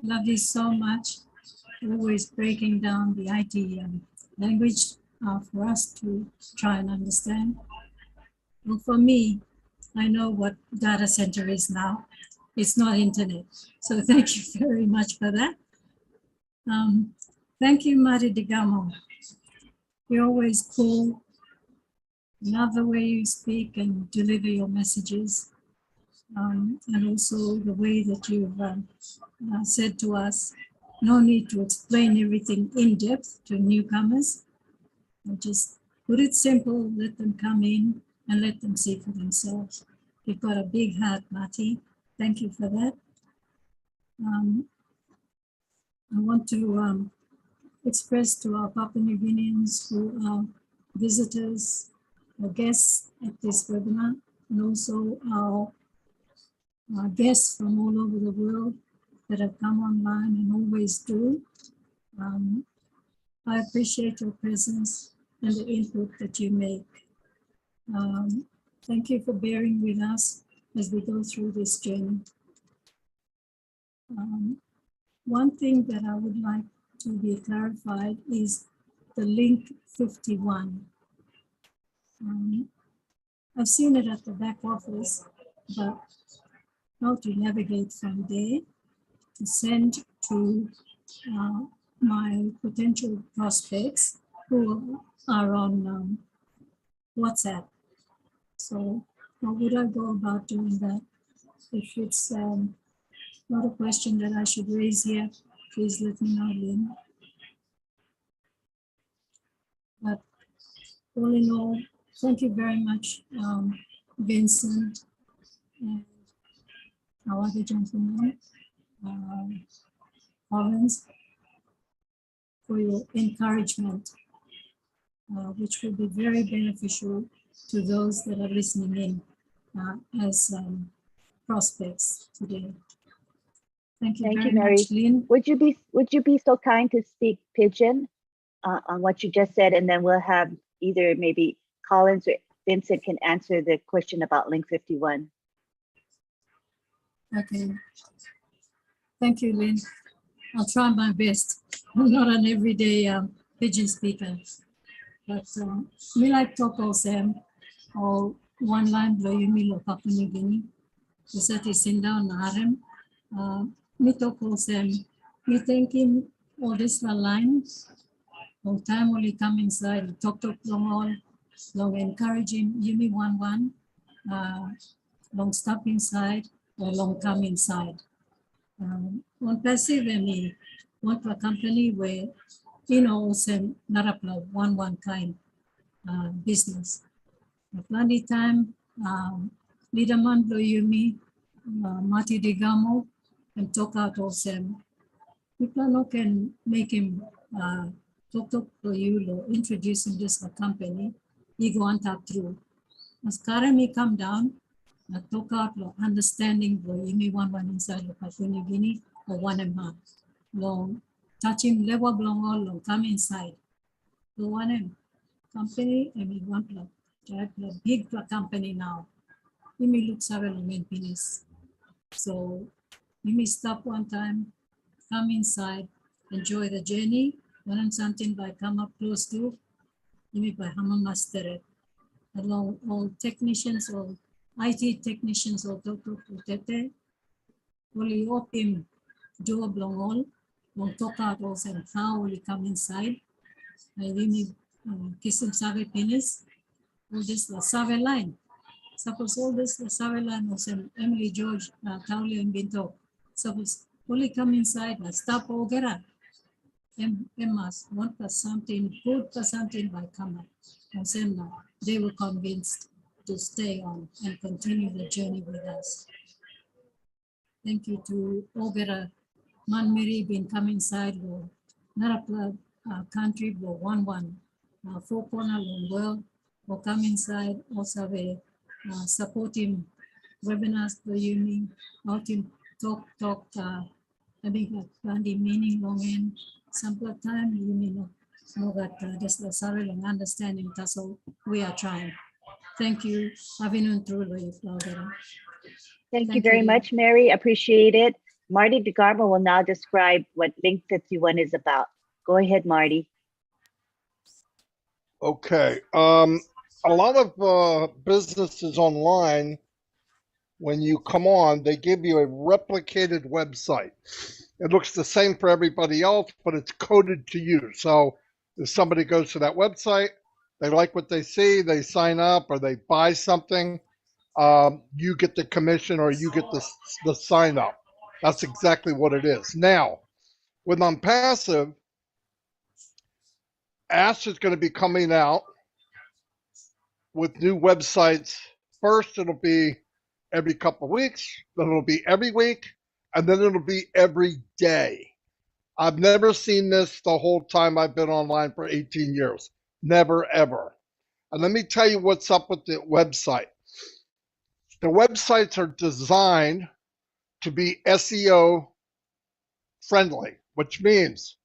Speaker 9: Love you so much. Always breaking down the IT language for us to try and understand. Well, for me, I know what data center is now. It's not internet. So thank you very much for that. Thank you, Mari Digamo. You're always cool. Love the way you speak and deliver your messages. And also the way that you've said to us, no need to explain everything in depth to newcomers. Just put it simple, let them come in and let them see for themselves. You've got a big heart, Marty. Thank you for that. I want to express to our Papua New Guineans who are visitors or guests at this webinar, and also our guests from all over the world that have come online and always do. I appreciate your presence and the input that you make. Thank you for bearing with us as we go through this journey. One thing that I would like to be clarified is the link 51. I've seen it at the back office, but how to navigate from there to send to my potential prospects who are on WhatsApp. So how would I go about doing that? If it's not a question that I should raise here, please let me know, Lynn. But all in all, thank you very much, Vincent and our other gentleman, Collins, for your encouragement, which will be very beneficial to those that are listening in as prospects today. Thank you very much, Lynn.
Speaker 2: Would you be so kind to speak Pidgin on what you just said, and then we'll have either maybe Collins or Vincent can answer the question about link 51.
Speaker 9: Okay. Thank you, Lynn. I'll try my best. I'm not an everyday Pidgin speaker, but me like toko Sam or one line blow you me lo Papua New Guinea. Isati sinda na harem. Me toko Sam. Me thinking all this lines. Long time only come inside, talk long all, long encouraging, you me one, long stop inside, or long come inside. ONPASSIVE AI, one for a company where, some not a one kind business. Plenty time, leader man blow you me, Mati Digamo, and talk out also. People can make him talk to you, introducing this company, you go on tap through. As Karami come down, talk out understanding you may one inside of Papua New Guinea or 1.5. Long touching level long long come inside. The one company, I mean one plug, big company now. You may look several main penis. So you may stop one time, come inside, enjoy the journey. When something by come up close to, you may by Hama master it. Along all technicians or IT technicians or Dr. Udate, will you open door long all, long talk out also and how will you come inside? I really kiss him save penis, all this the save line. Suppose all this the save line also Emily George, Tauli and Binto. Suppose only come inside, stop over. Emmas want for something good for something by coming. And then they were convinced to stay on and continue the journey with us. Thank you to Ogera Manmiri been come inside or Narapla country or one four corner world or come inside also a supporting webinars for you out in talk I think like meaning long in some time you may know that just the sorrow and understanding that's all we are trying. Thank you.
Speaker 2: Thank you very much, Mary. Appreciate it. Marty DeGarmo will now describe what link 51 is about. Go ahead, Marty.
Speaker 1: Okay. A lot of businesses online, when you come on, they give you a replicated website. It looks the same for everybody else, but it's coded to you. So if somebody goes to that website, they like what they see, they sign up or they buy something, you get the commission or you get the sign up. That's exactly what it is. Now, with ONPASSIVE, Ash is going to be coming out with new websites. First, it'll be every couple of weeks, then it'll be every week, and then it'll be every day. I've never seen this the whole time I've been online for 18 years. Never, ever. And let me tell you what's up with the website. The websites are designed to be SEO friendly, which means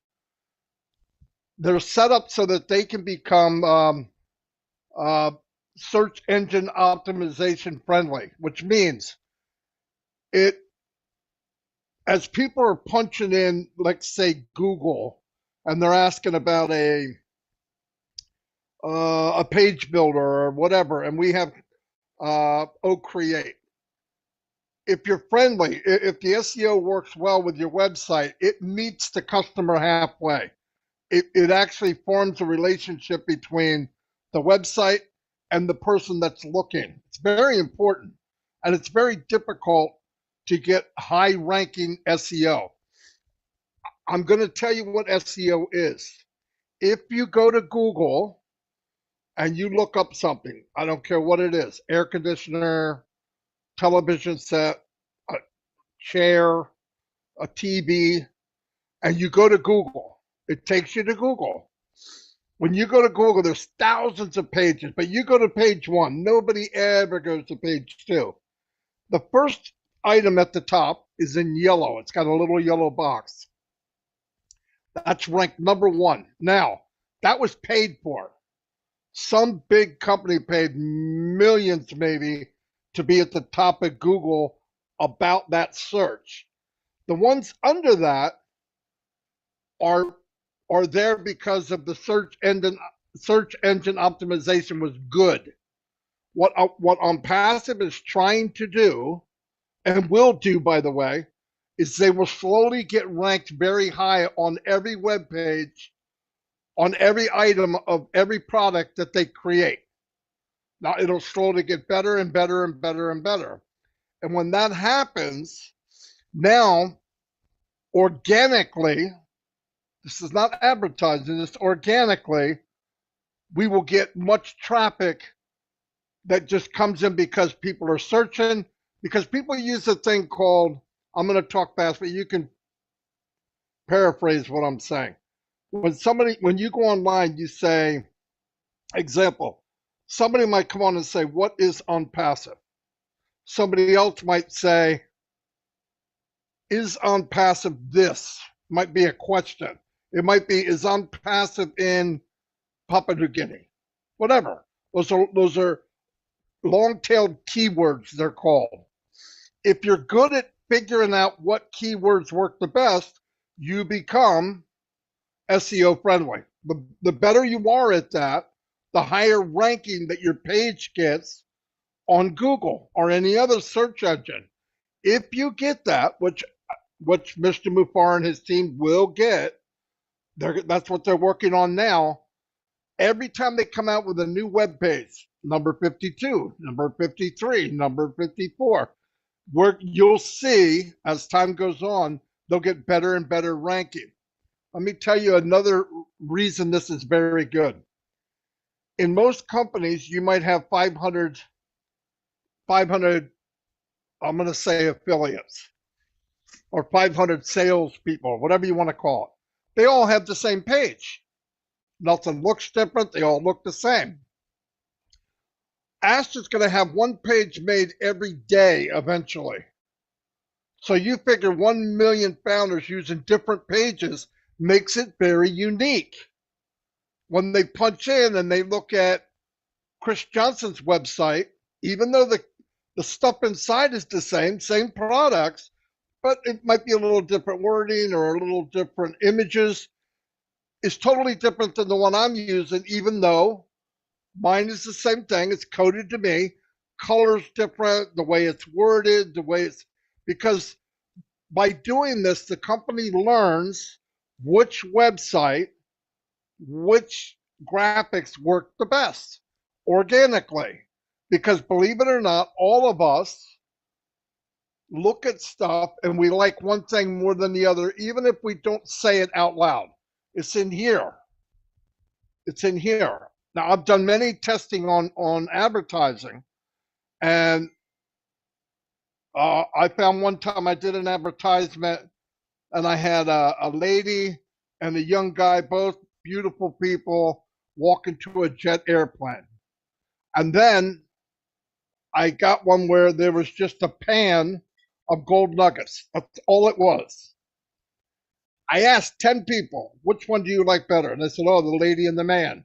Speaker 1: they're set up so that they can become search engine optimization friendly, which means as people are punching in, let's say Google, and they're asking about a page builder or whatever, and we have Create. If you're friendly, if the SEO works well with your website, it meets the customer halfway. It actually forms a relationship between the website and the person that's looking. It's very important, and it's very difficult to get high ranking SEO. I'm going to tell you what SEO is. If you go to Google and you look up something, I don't care what it is, air conditioner, television set, a chair, a TV, and you go to Google, it takes you to Google. When you go to Google, there's thousands of pages, but you go to page 1. Nobody ever goes to page 2. The first item at the top is in yellow. It's got a little yellow box. That's ranked number 1. Now, that was paid for. Some big company paid millions maybe to be at the top of Google about that search. The ones under that are there because of the search engine optimization was good. What ONPASSIVE is trying to do, and will do, by the way, is they will slowly get ranked very high on every web page, on every item of every product that they create. Now it'll slowly get better and better and better and better. And when that happens, now organically, this is not advertising, this organically, we will get much traffic that just comes in because people are searching, because people use a thing called, I'm going to talk fast, but you can paraphrase what I'm saying. When you go online, you say, example, somebody might come on and say, what is ONPASSIVE? Somebody else might say, is ONPASSIVE this? Might be a question. It might be, is ONPASSIVE in Papua New Guinea? Whatever. Those are long-tailed keywords, they're called. If you're good at figuring out what keywords work the best, you become SEO friendly. The better you are at that, the higher ranking that your page gets on Google or any other search engine. If you get that, which Mr. Mufar and his team will get, that's what they're working on now. Every time they come out with a new web page, number 52, number 53, number 54, where you'll see as time goes on, they'll get better and better ranking. Let me tell you another reason this is very good. In most companies, you might have 500, I'm going to say affiliates, or 500 salespeople, whatever you want to call it. They all have the same page. Nothing looks different. They all look the same. Astra's going to have one page made every day eventually. So you figure 1 million founders using different pages makes it very unique. When they punch in and they look at Chris Johnson's website, even though the stuff inside is the same products, but it might be a little different wording or a little different images, it's totally different than the one I'm using, even though mine is the same thing. It's coded to me. Color's different, the way it's worded, because by doing this, the company learns which website, which graphics work the best organically. Because believe it or not, all of us look at stuff and we like one thing more than the other, even if we don't say it out loud. It's in here. It's in here. Now, I've done many testing on advertising, and I found one time I did an advertisement, and I had a lady and a young guy, both beautiful people, walk into a jet airplane. And then I got one where there was just a pan of gold nuggets. That's all it was. I asked 10 people, which one do you like better? And they said, oh, the lady and the man.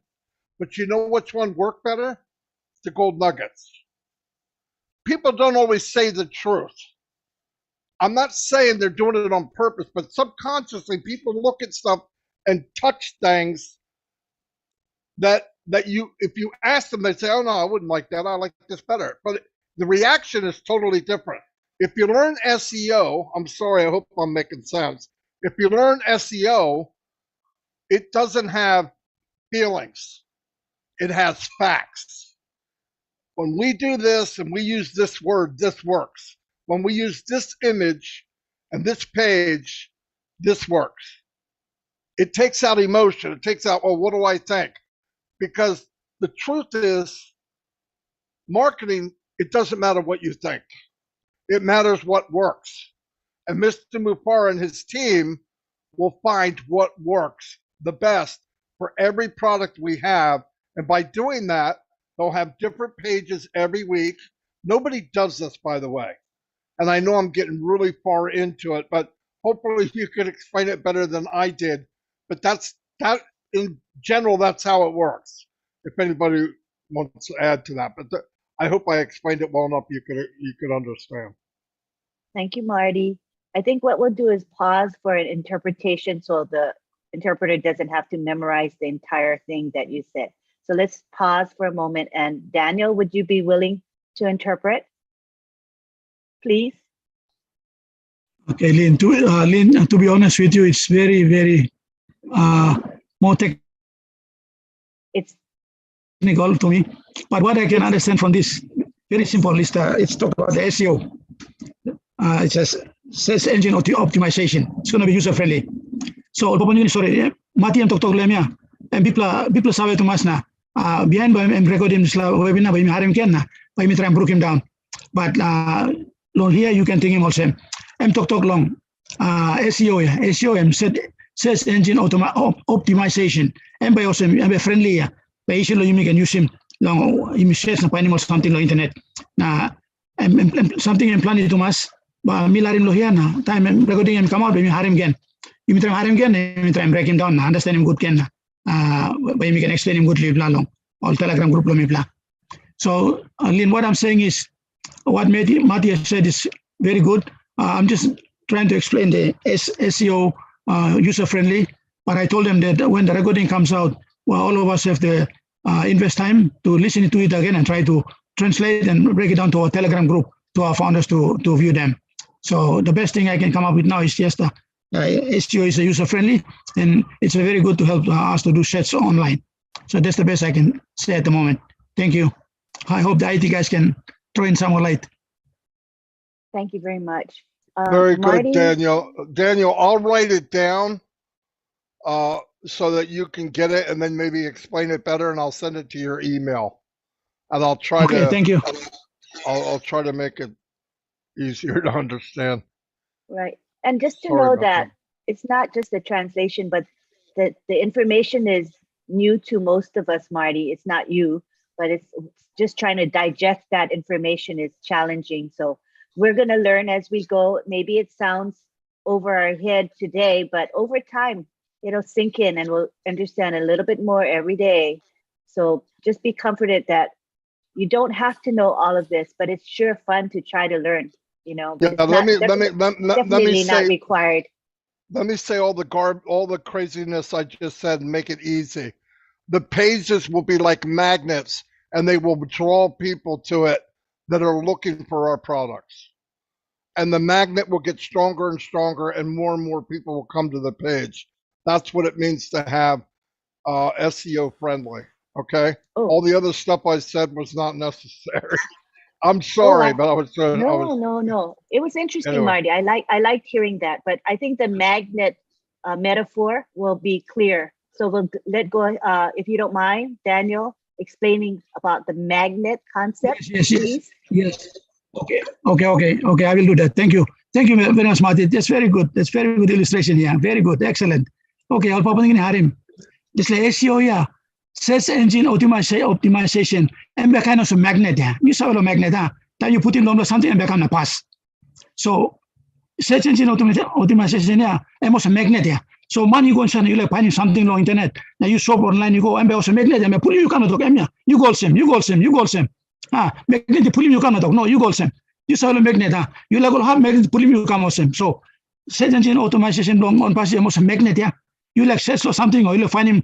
Speaker 1: But you know which one worked better? The gold nuggets. People don't always say the truth. I'm not saying they're doing it on purpose, but subconsciously people look at stuff and touch things that you, if you ask them, they say, oh no, I wouldn't like that. I like this better. But the reaction is totally different. If you learn SEO, I'm sorry, I hope I'm making sense. If you learn SEO, it doesn't have feelings. It has facts. When we do this and we use this word, this works. When we use this image and this page, this works. It takes out emotion. It takes out, oh, what do I think? Because the truth is, marketing, it doesn't matter what you think. It matters what works. And Mr. Mufara and his team will find what works the best for every product we have. And by doing that, they'll have different pages every week. Nobody does this, by the way. And I know I'm getting really far into it, but hopefully you could explain it better than I did. But that in general, that's how it works. If anybody wants to add to that, but I hope I explained it well enough you could understand.
Speaker 2: Thank you, Marty. I think what we'll do is pause for an interpretation so the interpreter doesn't have to memorize the entire thing that you said. So let's pause for a moment. And Daniel, would you be willing to interpret, please?
Speaker 3: Okay, Lynn, to be honest with you, it's very, very more
Speaker 2: It's
Speaker 3: technical to me. But what I can understand from this, very simple list, it's talked about the SEO. It says search engine optimization. It's going to be user friendly. So, sorry, Mati yang talk lemnya, and people sabe tu mas na. Behind by I'm recording this webinar by me harim ken na, by me try and break him down. But long here you can think him also. I'm talk long. SEO ya, SEO search engine optimization. And by also I'm friendly ya. By issue you can use him long. You share something on internet. Na something I'm planning to mas. Ba milarin lohiana time recording him come out by me harim ken. You try harim ken, you try and break him down. Understand him good ken. By me can explain him good long. All Telegram group lo me bla. So Lynn, what I'm saying is what Mati said is very good. I'm just trying to explain the SEO user friendly. But I told them that when the recording comes out, well, all of us have to invest time to listen to it again and try to translate and break it down to our Telegram group to our founders to view them. So the best thing I can come up with now is just SEO is user friendly, and it's very good to help us to do sets online. So that's the best I can say at the moment. Thank you. I hope the IT guys can throw in some more light.
Speaker 2: Thank you very much.
Speaker 1: Very
Speaker 2: Marty?
Speaker 1: good, Daniel. Daniel, I'll write it down so that you can get it and then maybe explain it better, and I'll send it to your email. And I'll try
Speaker 3: Okay, thank you.
Speaker 1: I'll try to make it easier to understand.
Speaker 2: Right. And just to
Speaker 1: Sorry
Speaker 2: know
Speaker 1: about
Speaker 2: that it's not just the translation, but the information is new to most of us, Marty. It's not you, but it's just trying to digest that information is challenging. So we're going to learn as we go. Maybe it sounds over our head today, but over time, it'll sink in and we'll understand a little bit more every day. So just be comforted that you don't have to know all of this, but it's sure fun to try to learn, you know. But
Speaker 1: Yeah, let me
Speaker 2: definitely
Speaker 1: say,
Speaker 2: not required.
Speaker 1: Let me say all the craziness I just said and make it easy. The pages will be like magnets, and they will draw people to it that are looking for our products. And the magnet will get stronger and stronger, and more people will come to the page. That's what it means to have SEO friendly. Okay.
Speaker 2: Oh.
Speaker 1: All the other stuff I said was not necessary. I'm sorry, but I was.
Speaker 2: No. It was interesting,
Speaker 1: Anyway.
Speaker 2: Marty. I liked hearing that, but I think the magnet metaphor will be clear. So we'll let go. If you don't mind, Daniel, explaining about the magnet concept,
Speaker 3: Yes,
Speaker 2: please?
Speaker 3: yes. Okay. I will do that. Thank you very much, Marty. That's very good. That's very good illustration. Yeah, very good. Excellent. Okay, I'll pop in Harim. Just like SEO, yeah. Search engine optimization. And be kind of a magnet. Yeah, you saw a magnet. That you put in something and become a pass. So search engine optimization, yeah, almost a magnet. Yeah. So man, you go and you like finding something on internet. Now you shop online, you go and be also magnet. And pull you cannot talk. You go same. Magnet pull you cannot talk. No, you go same. You saw a magnet. You like all have magnet pull you come same. So search engine optimization on pass almost a magnet. Yeah. You like search for something or you like find him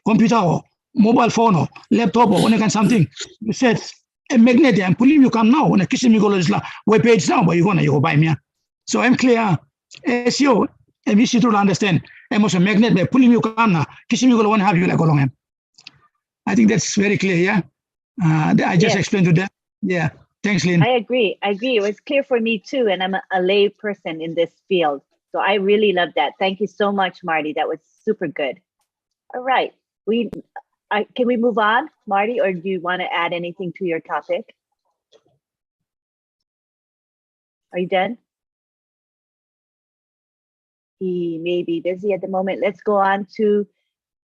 Speaker 3: computer or mobile phone or laptop or when something. You said a magnet and pull you come now. When a kissing me go web page now, but you go buy me. So I'm clear. SEO. And we should understand. I'm also a magnet by pulling you can kissing you go have you like along him. I think that's very clear. Yeah. I just explained to them. Yeah. Thanks, Lynn.
Speaker 2: I agree. It was clear for me too. And I'm a lay person in this field. So I really love that. Thank you so much, Marty. That was super good. All right. Can we move on, Marty, or do you want to add anything to your topic? Are you done? He may be busy at the moment. Let's go on to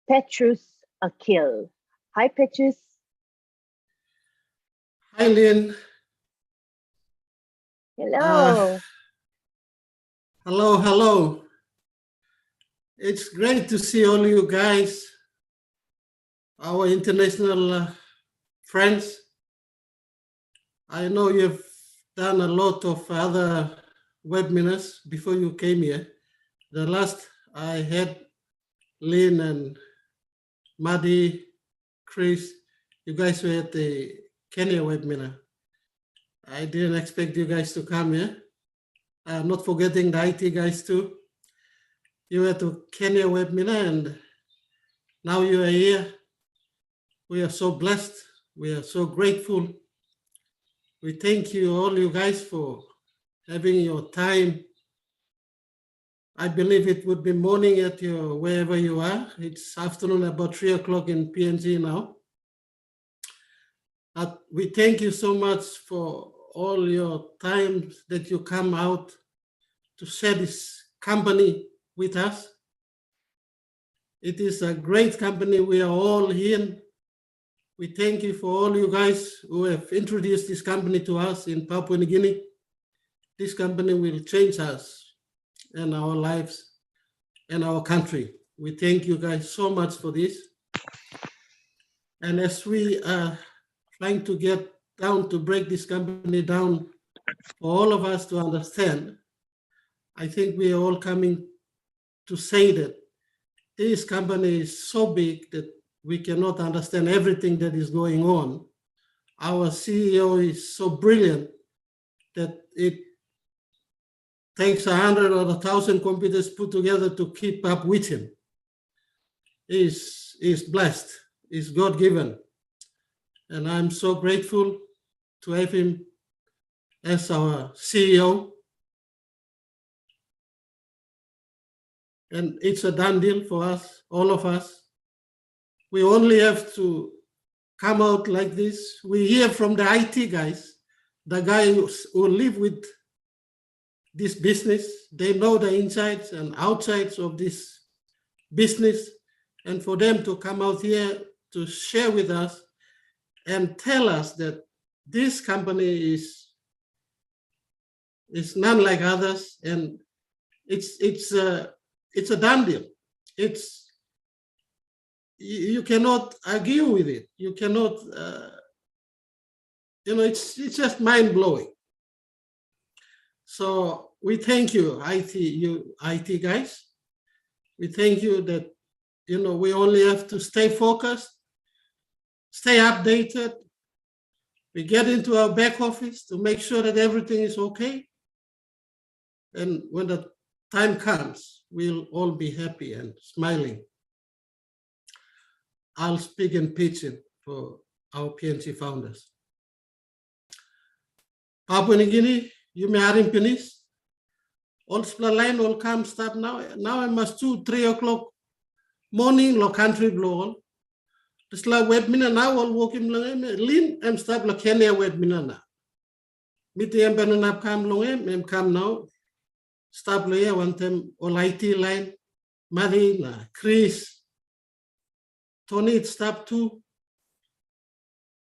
Speaker 2: Petrus Akil. Hi, Petrus.
Speaker 10: Hi, Lynn.
Speaker 2: Hello.
Speaker 10: Hello. It's great to see all you guys, our international friends. I know you've done a lot of other webinars before you came here. The last I had Lynn and Maddie, Chris, you guys were at the Kenya webinar. I didn't expect you guys to come here. Not forgetting the IT guys too. You were to Kenya webinar and now you are here. We are so blessed. We are so grateful. We thank you, all you guys, for having your time. I believe it would be morning at your wherever you are. It's afternoon, about 3 o'clock in PNG now. We thank you so much for all your time that you come out to share this company with us. It is a great company. We are all here. We thank you for all you guys who have introduced this company to us in Papua New Guinea. This company will change us and our lives and our country. We thank you guys so much for this. And as we are trying to get down to break this company down for all of us to understand, I think we are all coming to say that this company is so big that we cannot understand everything that is going on. Our CEO is so brilliant that it takes 100 or 1,000 computers put together to keep up with him. He's blessed, he's God-given. And I'm so grateful to have him as our CEO. And it's a done deal for us, all of us. We only have to come out like this. We hear from the IT guys, the guys who live with this business. They know the insides and outsides of this business. And for them to come out here to share with us and tell us that this company is none like others, and it's a done deal. You cannot argue with it. You cannot, it's just mind blowing. So we thank you, IT guys. We thank you that, we only have to stay focused, stay updated. We get into our back office to make sure that everything is okay. And when the time comes, we'll all be happy and smiling. I'll speak in Pidgin for our PNG founders. Papua New Guinea, you may have in Pinis. All split line will come start now. Now I must 2-3 o'clock morning, lo country blow. Tisla web mina na wal wokim lang lin em stab la Kenya web mina na. Miti em banana kam long em kam now. Stab la ya one time all IT line. Mari na Chris. Tony it stab too.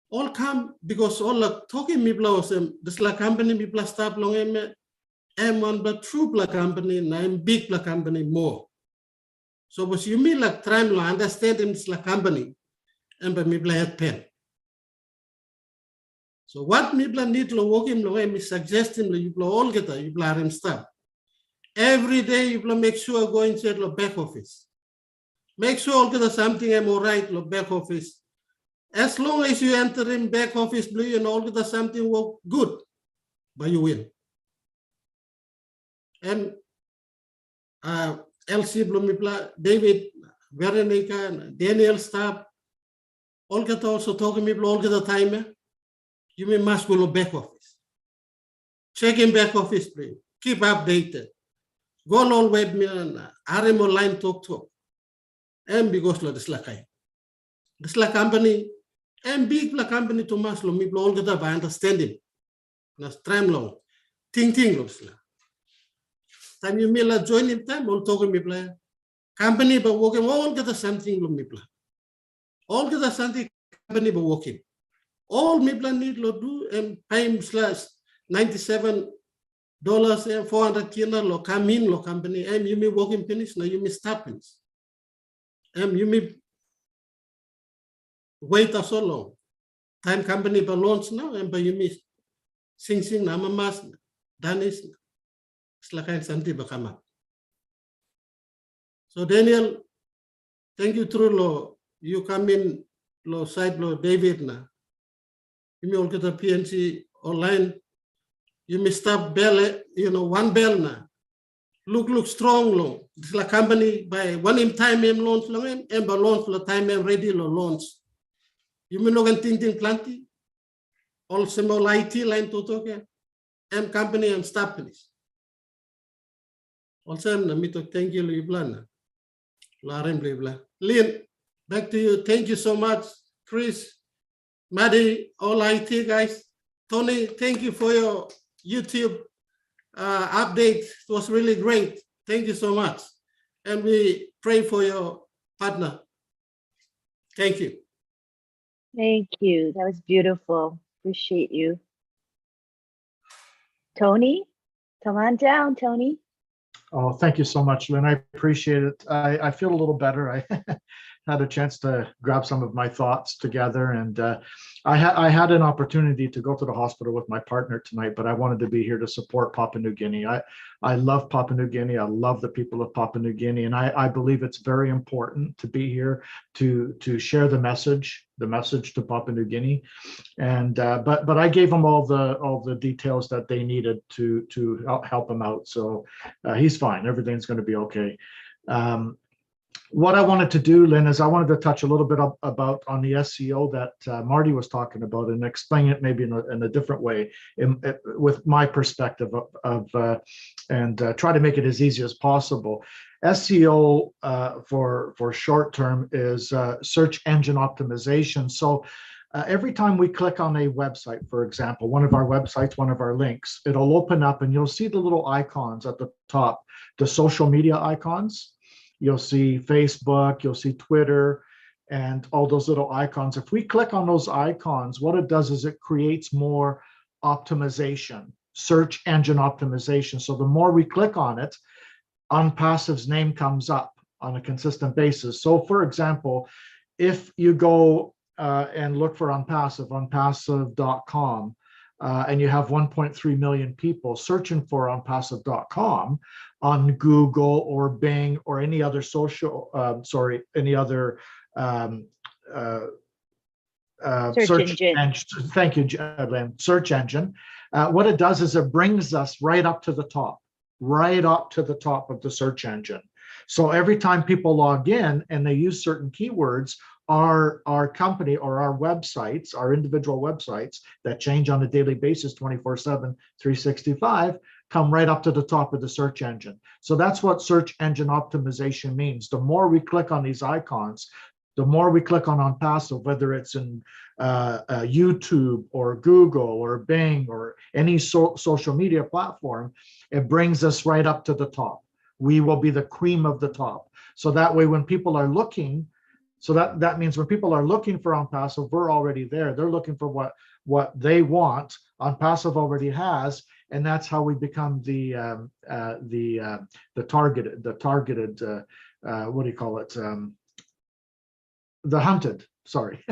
Speaker 10: All come because all the talking me blows them. This la company me plus stab long em one but true bla company na em big bla company more. So was you mean like trying to understand in this la company and by me bla head pen. So what me bla need to work him me suggesting you bla all get you bla him stop. Every day you bla make sure go inside the back office. Make sure all get something I'm all right the back office. As long as you enter in back office blue and all get something work good, but you win. And LC Blumipla, David, Veronica, Daniel staff, all get also talking people all get the time. You may must go to back office. Check in back office, please. Keep updated. Go all web me and RM online talk. And because of this lakai. This la company and big la company to maslo me all get up understanding. Na stream long. Ting looks like. Time you may la join in time, all talking me play. Company but working all get something me play. All get something company but working. All me plan need to do and pay slash $97 and 400 kina lo come in lo company and you may working finish now you may stop finish. And you may wait so long. Time company but launch now and by you may sing namamas danis. It's like something but come up. So Daniel, thank you through lo you come in lo side lo David na. You may all get a PNC online. You may stop bell, one bell na. Look strong long. It's like company by one in time launch long and by launch lo time ready lo launch. You may know think plenty. Also more IT line to talk company and stop finish. Also na mito thank you Liblan. Larem Libla. Lynn, back to you. Thank you so much, Chris. Maddie, all IT guys. Tony, thank you for your YouTube update. It was really great. Thank you so much. And we pray for your partner. Thank you.
Speaker 2: Thank you. That was beautiful. Appreciate you. Tony, come on down, Tony.
Speaker 7: Oh, thank you so much, Lynn. I appreciate it. I feel a little better. I had a chance to grab some of my thoughts together, and I had an opportunity to go to the hospital with my partner tonight, but I wanted to be here to support Papua New Guinea. I love Papua New Guinea. I love the people of Papua New Guinea, and I believe it's very important to be here to share the message to Papua New Guinea. And but I gave them all the details that they needed to help him out. So he's fine. Everything's going to be okay. What I wanted to do, Lynn, is I wanted to touch a little bit about on the SEO that Marty was talking about and explain it maybe in a different way with my perspective and try to make it as easy as possible. SEO for short term is search engine optimization. So every time we click on a website, for example, one of our websites, one of our links, it'll open up and you'll see the little icons at the top, the social media icons. You'll see Facebook, you'll see Twitter, and all those little icons. If we click on those icons, what it does is it creates more optimization, search engine optimization. So the more we click on it, ONPASSIVE's name comes up on a consistent basis. So for example, if you go and look for ONPASSIVE, onpassive.com, and you have 1.3 million people searching for onpassive.com on Google or Bing or any other any other search engine. Thank you, Lynn. Search engine. What it does is it brings us right up to the top of the search engine. So every time people log in and they use certain keywords, our company or our websites, our individual websites that change on a daily basis, 24/7, 365, come right up to the top of the search engine. So that's what search engine optimization means. The more we click on these icons, The more we click on ONPASSIVE, whether it's in YouTube or Google or Bing or any social media platform, it brings us right up to the top. We will be the cream of the top. So that way, when people are looking, so that means when people are looking for ONPASSIVE, we're already there. They're looking for what they want. ONPASSIVE already has, and that's how we become the targeted. What do you call it? The hunted. Sorry,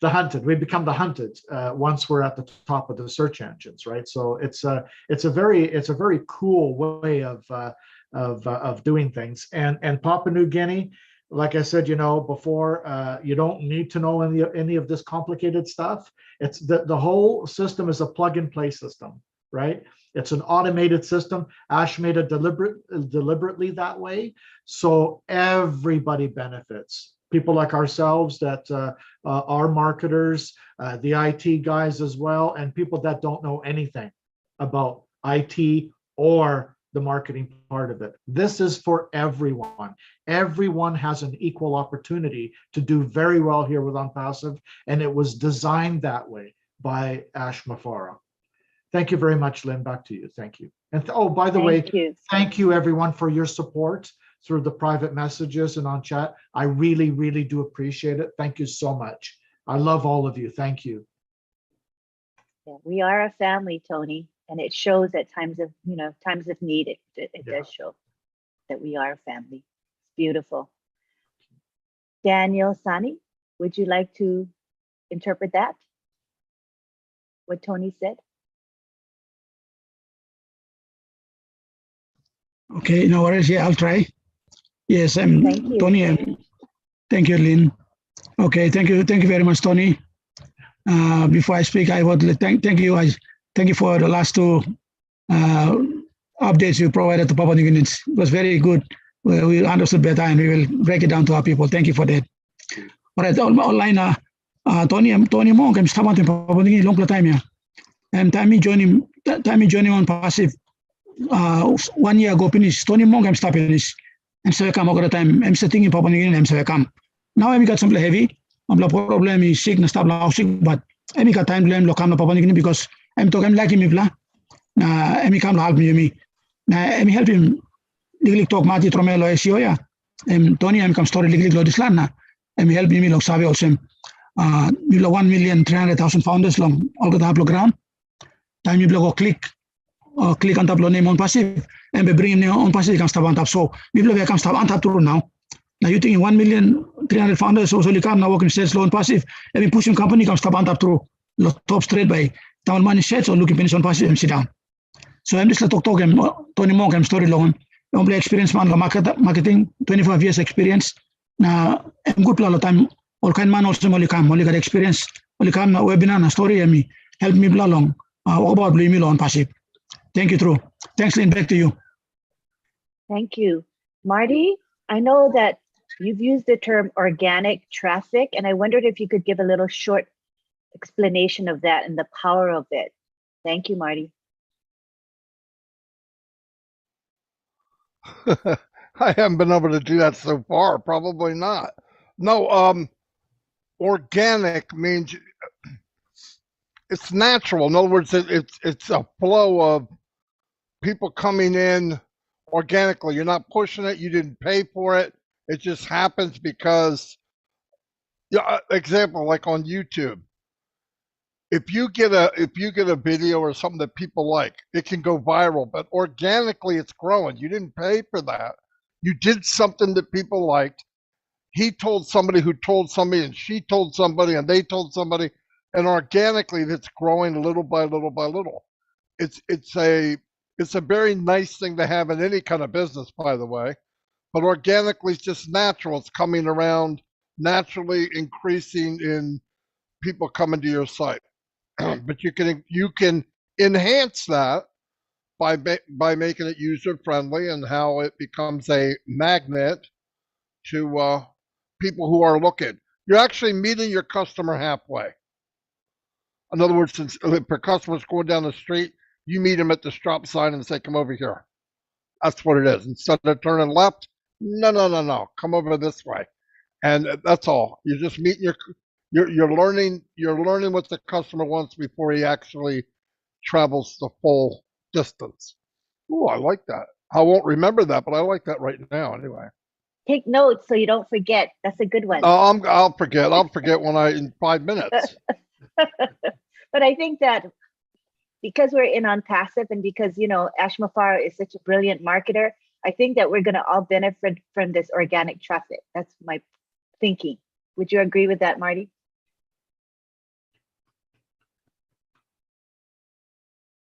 Speaker 7: the hunted. We become the hunted once we're at the top of the search engines, right? So it's a very cool way of doing things. And Papua New Guinea, like I said, before, you don't need to know any of this complicated stuff. It's the whole system is a plug and play system, right? It's an automated system. Ash made it deliberately that way, so everybody benefits. People like ourselves that are marketers, the IT guys as well, and people that don't know anything about IT or the marketing part of it. This is for everyone. Everyone has an equal opportunity to do very well here with ONPASSIVE, and it was designed that way by Ash Mafara. Thank you very much, Lynn. Back to you. Thank you. And oh, by the way, thank you everyone for your support through the private messages and on chat. I really, really do appreciate it. Thank you so much. I love all of you. Thank you.
Speaker 2: Yeah, we are a family, Tony, and it shows at times of need. It does show that we are a family. It's beautiful. Daniel Sani, would you like to interpret that? What Tony said?
Speaker 3: Okay, no worries. Yeah, I'll try. Yes,
Speaker 2: Thank you.
Speaker 3: Tony. Thank you, Lynn. Okay, thank you very much, Tony. Before I speak, I would thank you. Thank you for the last two updates you provided to Papua New Guinea. It was very good. We understood better, and we will break it down to our people. Thank you for that. All right, online. Tony Monk, I'm starting in Papua New Guinea long time here. And time joining ONPASSIVE 1 year ago. Finish Tony Monk, I'm stopping this. And so I come over the time. I'm sitting in Papua New Guinea. I'm so I come. Now I got something heavy. I'm the problem is sick, na stop now sick, but I got time to come to Papua New Guinea because I'm talking like me blah. Na I come help me. Na I help him. Liglig talk mati tromelo SEO ya. Tony I'm come story liglig lo dislan na. I help me log sabi also. You 1,300,000 founders long all the program. Time you go click on top name ONPASSIVE and be bring name ONPASSIVE can stop on top. So people can stop on top through now. Now you think 1,300,000 founders also come now working sales ONPASSIVE and pushing company can stop on top through top straight by town money sets or looking finish ONPASSIVE and sit down. So I'm just talk Tony Monk I'm story long. I'm experience man marketing 25 years experience. Now I'm good plan time all kind man also only got experience only come na webinar na story and me help me along about blue email ONPASSIVE. Thank you, Drew. Thanks, Lynn. Back to you.
Speaker 2: Thank you. Marty, I know that you've used the term organic traffic, and I wondered if you could give a little short explanation of that and the power of it. Thank you, Marty.
Speaker 1: I haven't been able to do that so far. Probably not. No, organic means it's natural. In other words, it's a flow of people coming in organically. You're not pushing it. You didn't pay for it. It just happens because, example, like on YouTube, if you get a video or something that people like, it can go viral, but organically it's growing. You didn't pay for that. You did something that people liked. He told somebody who told somebody, and she told somebody, and they told somebody, and organically it's growing little by little by little. It's a very nice thing to have in any kind of business, by the way. But organically, it's just natural. It's coming around naturally, increasing in people coming to your site. But you can enhance that by making it user friendly and how it becomes a magnet to people who are looking. You're actually meeting your customer halfway. In other words, if a customer's going down the street, you meet them at the stop sign and say, come over here. That's what it is. Instead of turning left, no, come over this way. And that's all. You're just meeting you're learning what the customer wants before he actually travels the full distance. Ooh, I like that. I won't remember that, but I like that right now anyway.
Speaker 2: Take notes so you don't forget. That's a good one.
Speaker 1: No, I'll forget. I'll forget in 5 minutes.
Speaker 2: But I think that because we're in ONPASSIVE and because, you know, Ash Mafara is such a brilliant marketer, I think that we're going to all benefit from this organic traffic. That's my thinking. Would you agree with that, Marty?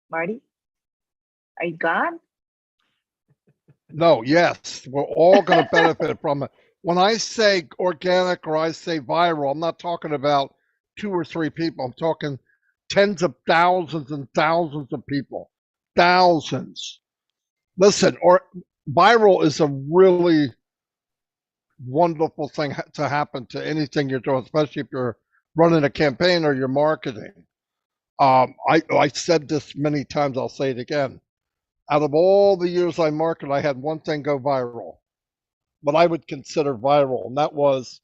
Speaker 2: Marty? Are you gone?
Speaker 1: No, yes, we're all going to benefit from it. When I say organic or I say viral, I'm not talking about 2 or 3 people. I'm talking tens of thousands and thousands of people. Thousands. Listen, or viral is a really wonderful thing to happen to anything you're doing, especially if you're running a campaign or you're marketing. I said this many times, I'll say it again. Out of all the years I marketed, I had one thing go viral, what I would consider viral, and that was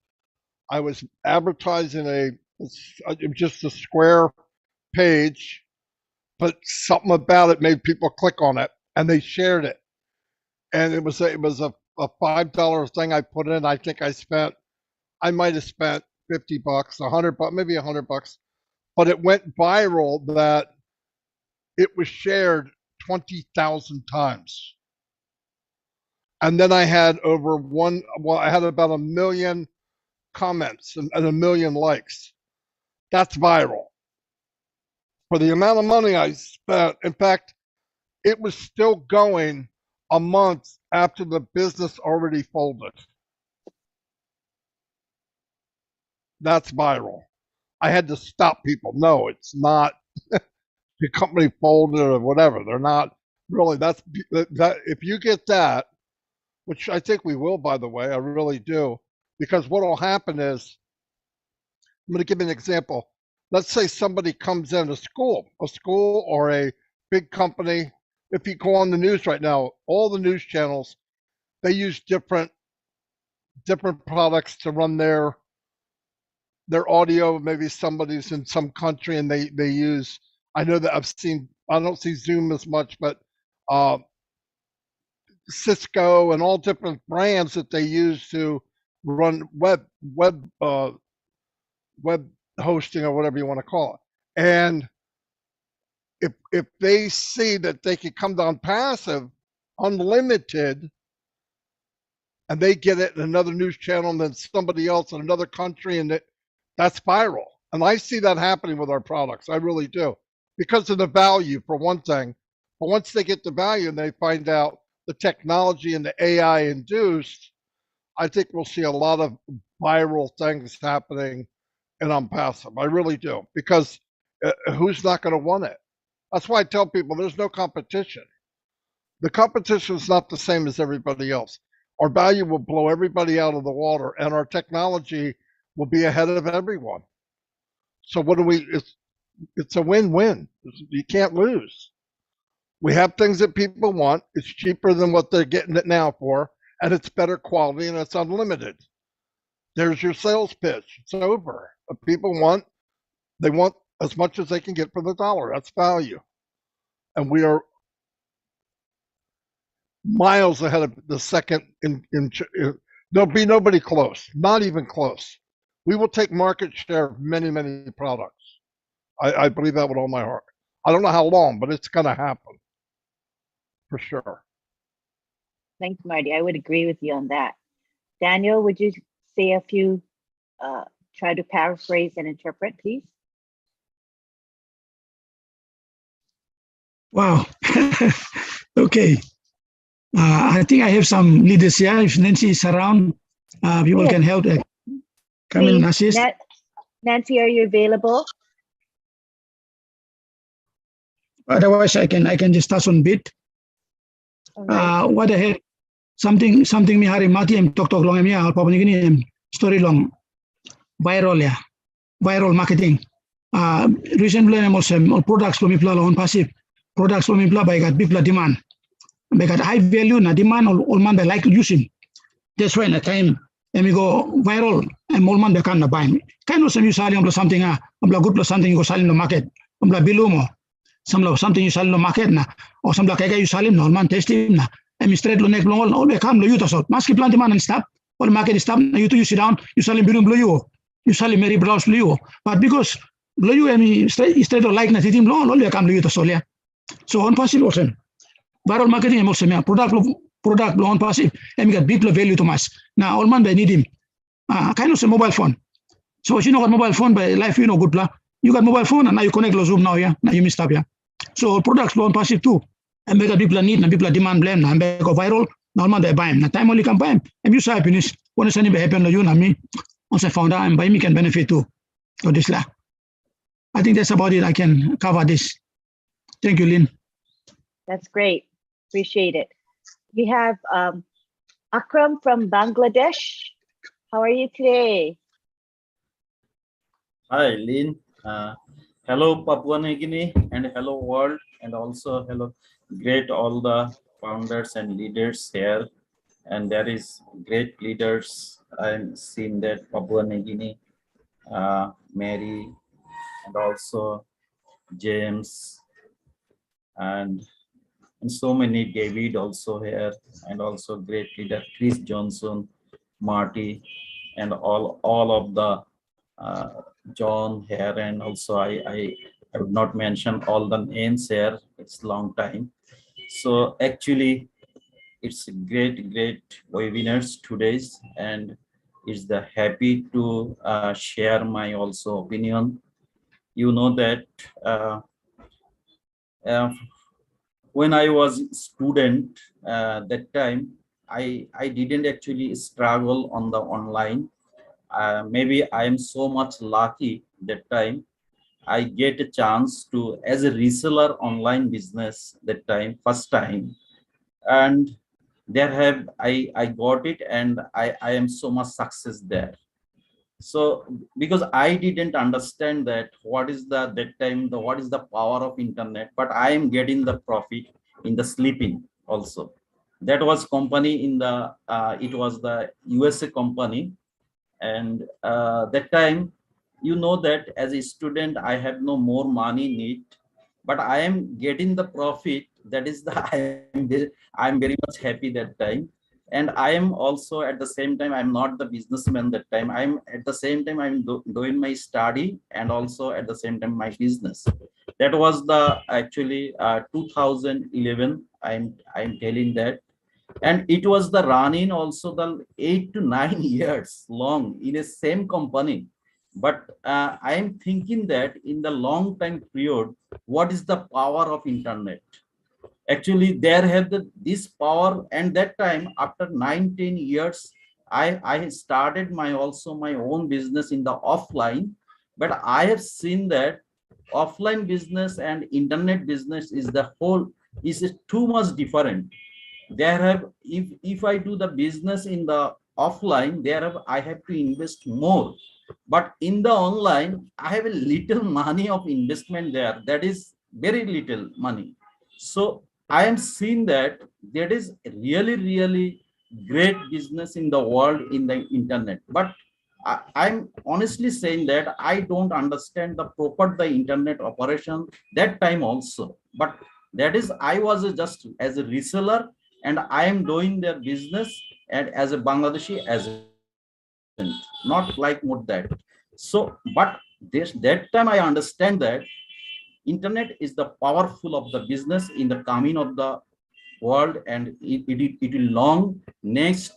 Speaker 1: I was advertising just a square page, but something about it made people click on it, and they shared it. And it was a $5 thing I put in. I think I might have spent $50, $100, maybe $100, but it went viral that it was shared 20,000 times. And then I had I had about 1 million comments and 1 million likes. That's viral. For the amount of money I spent, in fact, it was still going a month after the business already folded. That's viral. I had to stop people. No, it's not. The company folded or whatever. They're not really. That if you get that, which I think we will, by the way, I really do, because what will happen is, I'm going to give you an example. Let's say somebody comes in a school or a big company. If you go on the news right now, all the news channels, they use different products to run their audio. Maybe somebody's in some country and they use, I know that I don't see Zoom as much, but Cisco and all different brands that they use to run web hosting or whatever you want to call it. And if they see that they can come down passive, unlimited, and they get it in another news channel and then somebody else in another country, and that's viral. And I see that happening with our products. I really do. Because of the value, for one thing. But once they get the value and they find out the technology and the AI induced, I think we'll see a lot of viral things happening in ONPASSIVE. I really do. Because who's not going to want it? That's why I tell people there's no competition. The competition is not the same as everybody else. Our value will blow everybody out of the water, and our technology will be ahead of everyone. So what do we? It's a win-win. You can't lose. We have things that people want. It's cheaper than what they're getting it now for, and it's better quality, and it's unlimited. There's your sales pitch. It's over. What people want, they want as much as they can get for the dollar. That's value. And we are miles ahead of the second. There'll be nobody close, not even close. We will take market share of many, many products. I believe that with all my heart. I don't know how long, but it's going to happen for sure.
Speaker 2: Thanks, Marty. I would agree with you on that. Daniel, would you say a few, try to paraphrase and interpret, please?
Speaker 3: Wow. Okay. I think I have some leaders here. If Nancy is around, people can help. Come in and assist.
Speaker 2: Nancy, are you available?
Speaker 3: Otherwise, I can just touch on a bit.
Speaker 2: Right.
Speaker 3: What I had, something mi hari mati em tok long em ya apa punya gini em story long viral ya, viral marketing. Recently em also products lo mi pla ONPASSIVE products lo mi pla by got people demand. They got high value na demand all man they like to use him. That's why na time and we go viral, and more man bekan na buy. Kind of some you selling something, good plus something you go selling the market, bilumo, something you sell in the market na, or some kaya you selling no man testing na, and straight lo neck long all become lo you to so. Maski plant man and stop, all market stop, you sit down, you selling bilum blue you selling Mary Browse blue, but because blue you and straight like na titim long all become lo you to so yeah. So on passive also. Viral marketing also product on passive and get big value to mass. Now all man they need him. Kind of a mobile phone. So you know what mobile phone by life you know good blah. You got mobile phone and now you connect the Zoom now, yeah. Now you missed up, yeah. So products on passive too. And make a people need and people demand blame and make go viral. Now man they buy him. Now time only can buy him. And you say happiness. When it's anything happen to you and me, once I found out and buy me can benefit too. So this la. I think that's about it. I can cover this. Thank you, Lynn.
Speaker 2: That's great. Appreciate it. We have Akram from Bangladesh. How are you today?
Speaker 11: Hi, Lynn. Hello, Papua New Guinea, and hello, world, and also hello, great all the founders and leaders here. And there is great leaders. I'm seeing that Papua New Guinea, Mary, and also James, and so many, David also here, and also great leader Chris Johnson, Marty, and all of the John here, and also I would not mention all the names here. It's long time. So actually, it's a great webinars today's, and it's the happy to share my also opinion. You know that when I was student that time, I didn't actually struggle on the online. Maybe I am so much lucky that time I get a chance to as a reseller online business that time, first time. And there have I got it, and I am so much success there. So because I didn't understand that what is that time what is the power of internet, but I am getting the profit in the sleeping also. That was company in the it was the USA company. And that time, you know that as a student I have no more money need, but I am getting the profit. That is the I'm very much happy that time. And I am also at the same time, I'm not the businessman that time. I'm at the same time I'm doing my study, and also at the same time my business. That was the actually 2011. I'm telling that. And it was the running also the 8 to 9 years long in a same company. But I am thinking that in the long time period, what is the power of internet? Actually, there have this power, and that time after 9-10 years, I started my own business in the offline. But I have seen that offline business and internet business is too much different. There have if I do the business in the offline, I have to invest more, but in the online I have a little money of investment there, that is very little money. So I am seeing that there is really great business in the world in the internet. But I'm honestly saying that I don't understand the proper the internet operation that time also. But that is I was just as a reseller, and I am doing their business and as a Bangladeshi agent, not like more that. So, but that time I understand that internet is the powerful of the business in the coming of the world, and it will next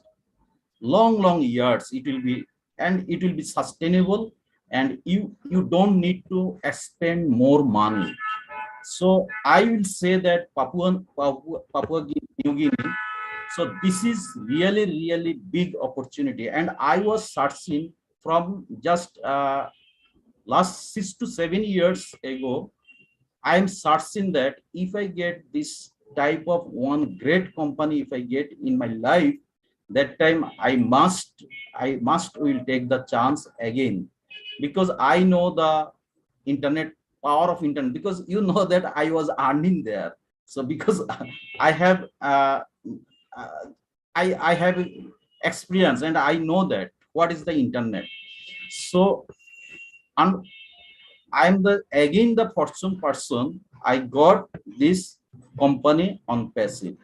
Speaker 11: long years it will be, and it will be sustainable, and you don't need to spend more money. So I will say that Papua New Guinea. So this is really big opportunity, and I was searching from just last 6 to 7 years ago. I am searching that if I get this type of one great company, if I get in my life, that time I must will take the chance again, because I know the internet power of internet, because you know that I was earning there. So because I have I have experience, and I know that what is the internet. So, and I'm again the fortune person. I got this company on passive.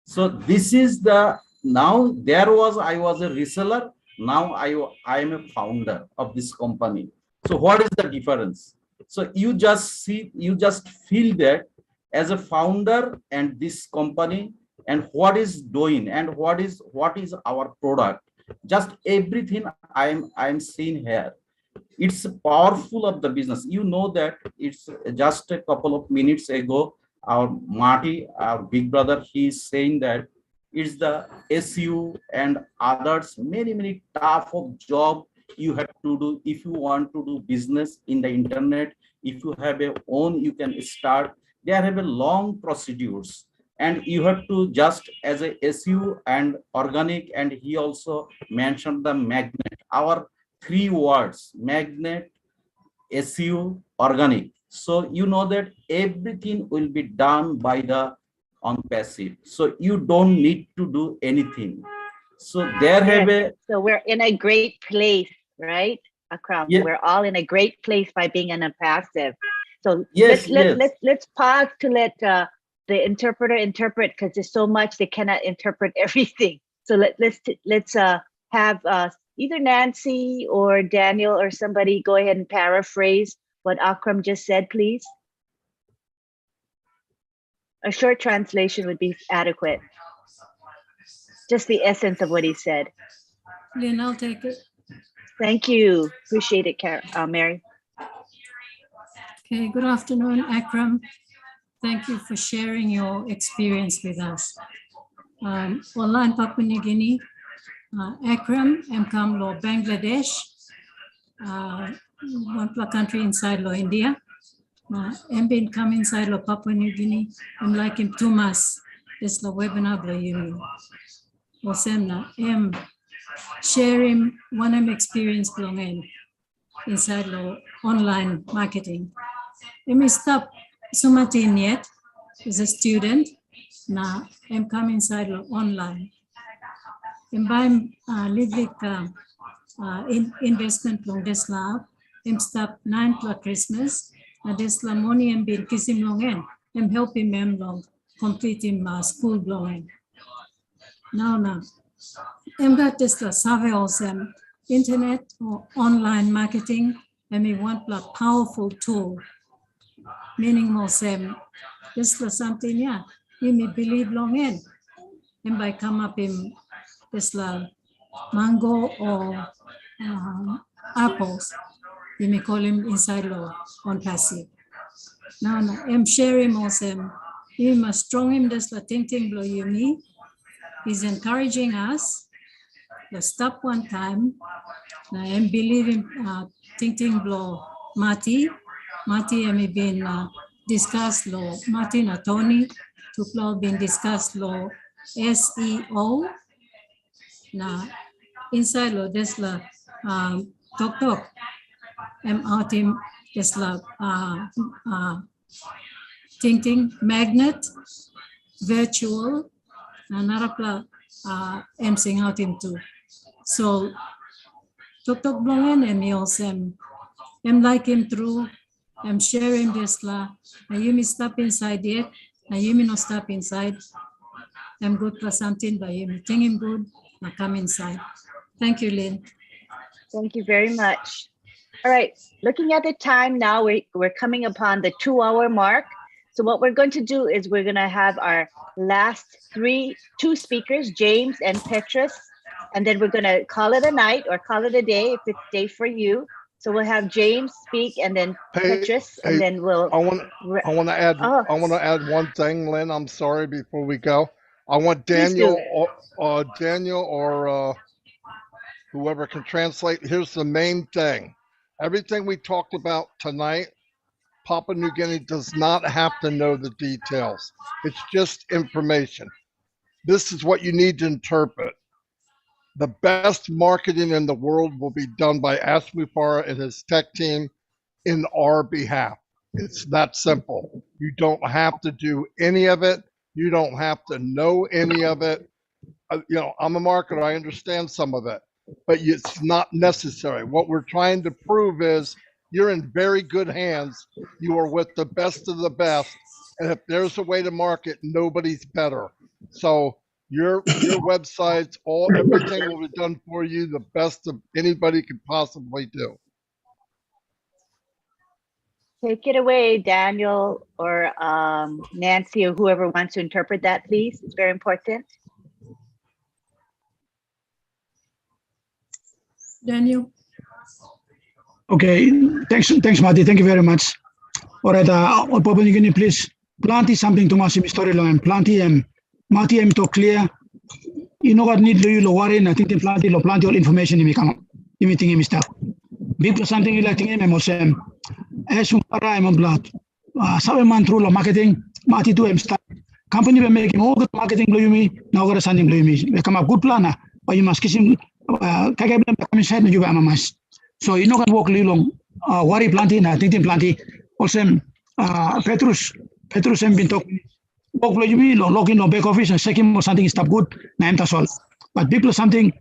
Speaker 11: So this is the, now there was, I was a reseller. Now I am a founder of this company. So what is the difference? So you just see, you just feel that as a founder and this company and what is doing and what is our product. Just everything I'm seeing here. It's powerful of the business. You know that it's just a couple of minutes ago, our Marty, our big brother, he's saying that it's the SU and others, many type of job you have to do if you want to do business in the internet. If you have a own, you can start. They have a long procedures, and you have to just as a SU and organic. And he also mentioned the magnet. Our three words: magnet, SU, organic. So you know that everything will be done by the on passive. So you don't need to do anything. So there have a,
Speaker 2: so we're in a great place, right, Akram?
Speaker 11: Yeah.
Speaker 2: We're all in a great place by being in a passive. So
Speaker 11: Yes,
Speaker 2: let's pause to let the interpreter interpret, because there's so much they cannot interpret everything. So let's have either Nancy or Daniel or somebody go ahead and paraphrase what Akram just said, please. A short translation would be adequate. Just the essence of what he said.
Speaker 9: Lynn, I'll take it.
Speaker 2: Thank you. Appreciate it, Mary.
Speaker 9: Okay, good afternoon, Akram. Thank you for sharing your experience with us. Online Papua New Guinea, Akram, come lo Bangladesh, one country inside lo India. Been come inside lo Papua New Guinea, like him Tumas, this lo webinar lo yumi. Osemna, sharing one experience belonging inside lo online marketing. Stop sumatin yet is a student. Na come inside lo online. Buying lidlik investment long this lab. Stop 9 plus Christmas. This la money been kissing long end. Helping them long completing school blowing. Now. Got this la survey also internet or online marketing. Want a powerful tool. Meaning more same. This was something, yeah, you may believe long in. And by come up in this mango or apples, you may call him inside law on passive. Now, I'm sharing more same. You must strong him this thinking blow you me. He's encouraging us to stop one time. Now, I'm believing thinking blow Mati, may been discussed law. Martin or Tony to blow been discussed law SEO. Now inside law this la talk. Out him this la thinking magnet virtual narapla sing out him too. So talk blowing and me also like him through. I'm sharing this la. Now you may stop inside yet. Now you may not stop inside. I'm good for something, but you may think I'm good. Now come inside. Thank you, Lynn.
Speaker 2: Thank you very much. All right, looking at the time now, we're coming upon the 2-hour mark. So what we're going to do is we're going to have our last two speakers, James and Petrus, and then we're going to call it a night or call it a day if it's day for you. So we'll have James speak and then Petrus, and then we'll.
Speaker 1: I want to add. I want to add one thing, Lynn. I'm sorry before we go. I want Daniel or whoever can translate. Here's the main thing. Everything we talked about tonight, Papua New Guinea does not have to know the details. It's just information. This is what you need to interpret. The best marketing in the world will be done by Asmufara and his tech team in our behalf. It's that simple. You don't have to do any of it. You don't have to know any of it. you know, I'm a marketer. I understand some of it, but it's not necessary. What we're trying to prove is you're in very good hands. You are with the best of the best. And if there's a way to market, nobody's better. So your websites, everything will be done for you the best of anybody could possibly do.
Speaker 2: Take it away, Daniel or Nancy or whoever wants to interpret that, please. It's very important.
Speaker 9: Daniel.
Speaker 3: Okay, thanks, Marty. Thank you very much. All right, on Papua New Guinea, please. Planti something to Masim story long and planti Marty to clear. You know what need do you lo worry? I think the planti all information in me come. You meeting him stuff. Big something you like to him and as you are blood. 7 months through marketing, Marty to him start. Company will make him all good marketing blue me, now got a sending blue me. Become a good planner, but you must kiss him. So you know can walk long. Worry planting, I think planting. Also, Petrus and been talking. Walk blue me, log in back office and second or something is stop good. Name that's all. But people something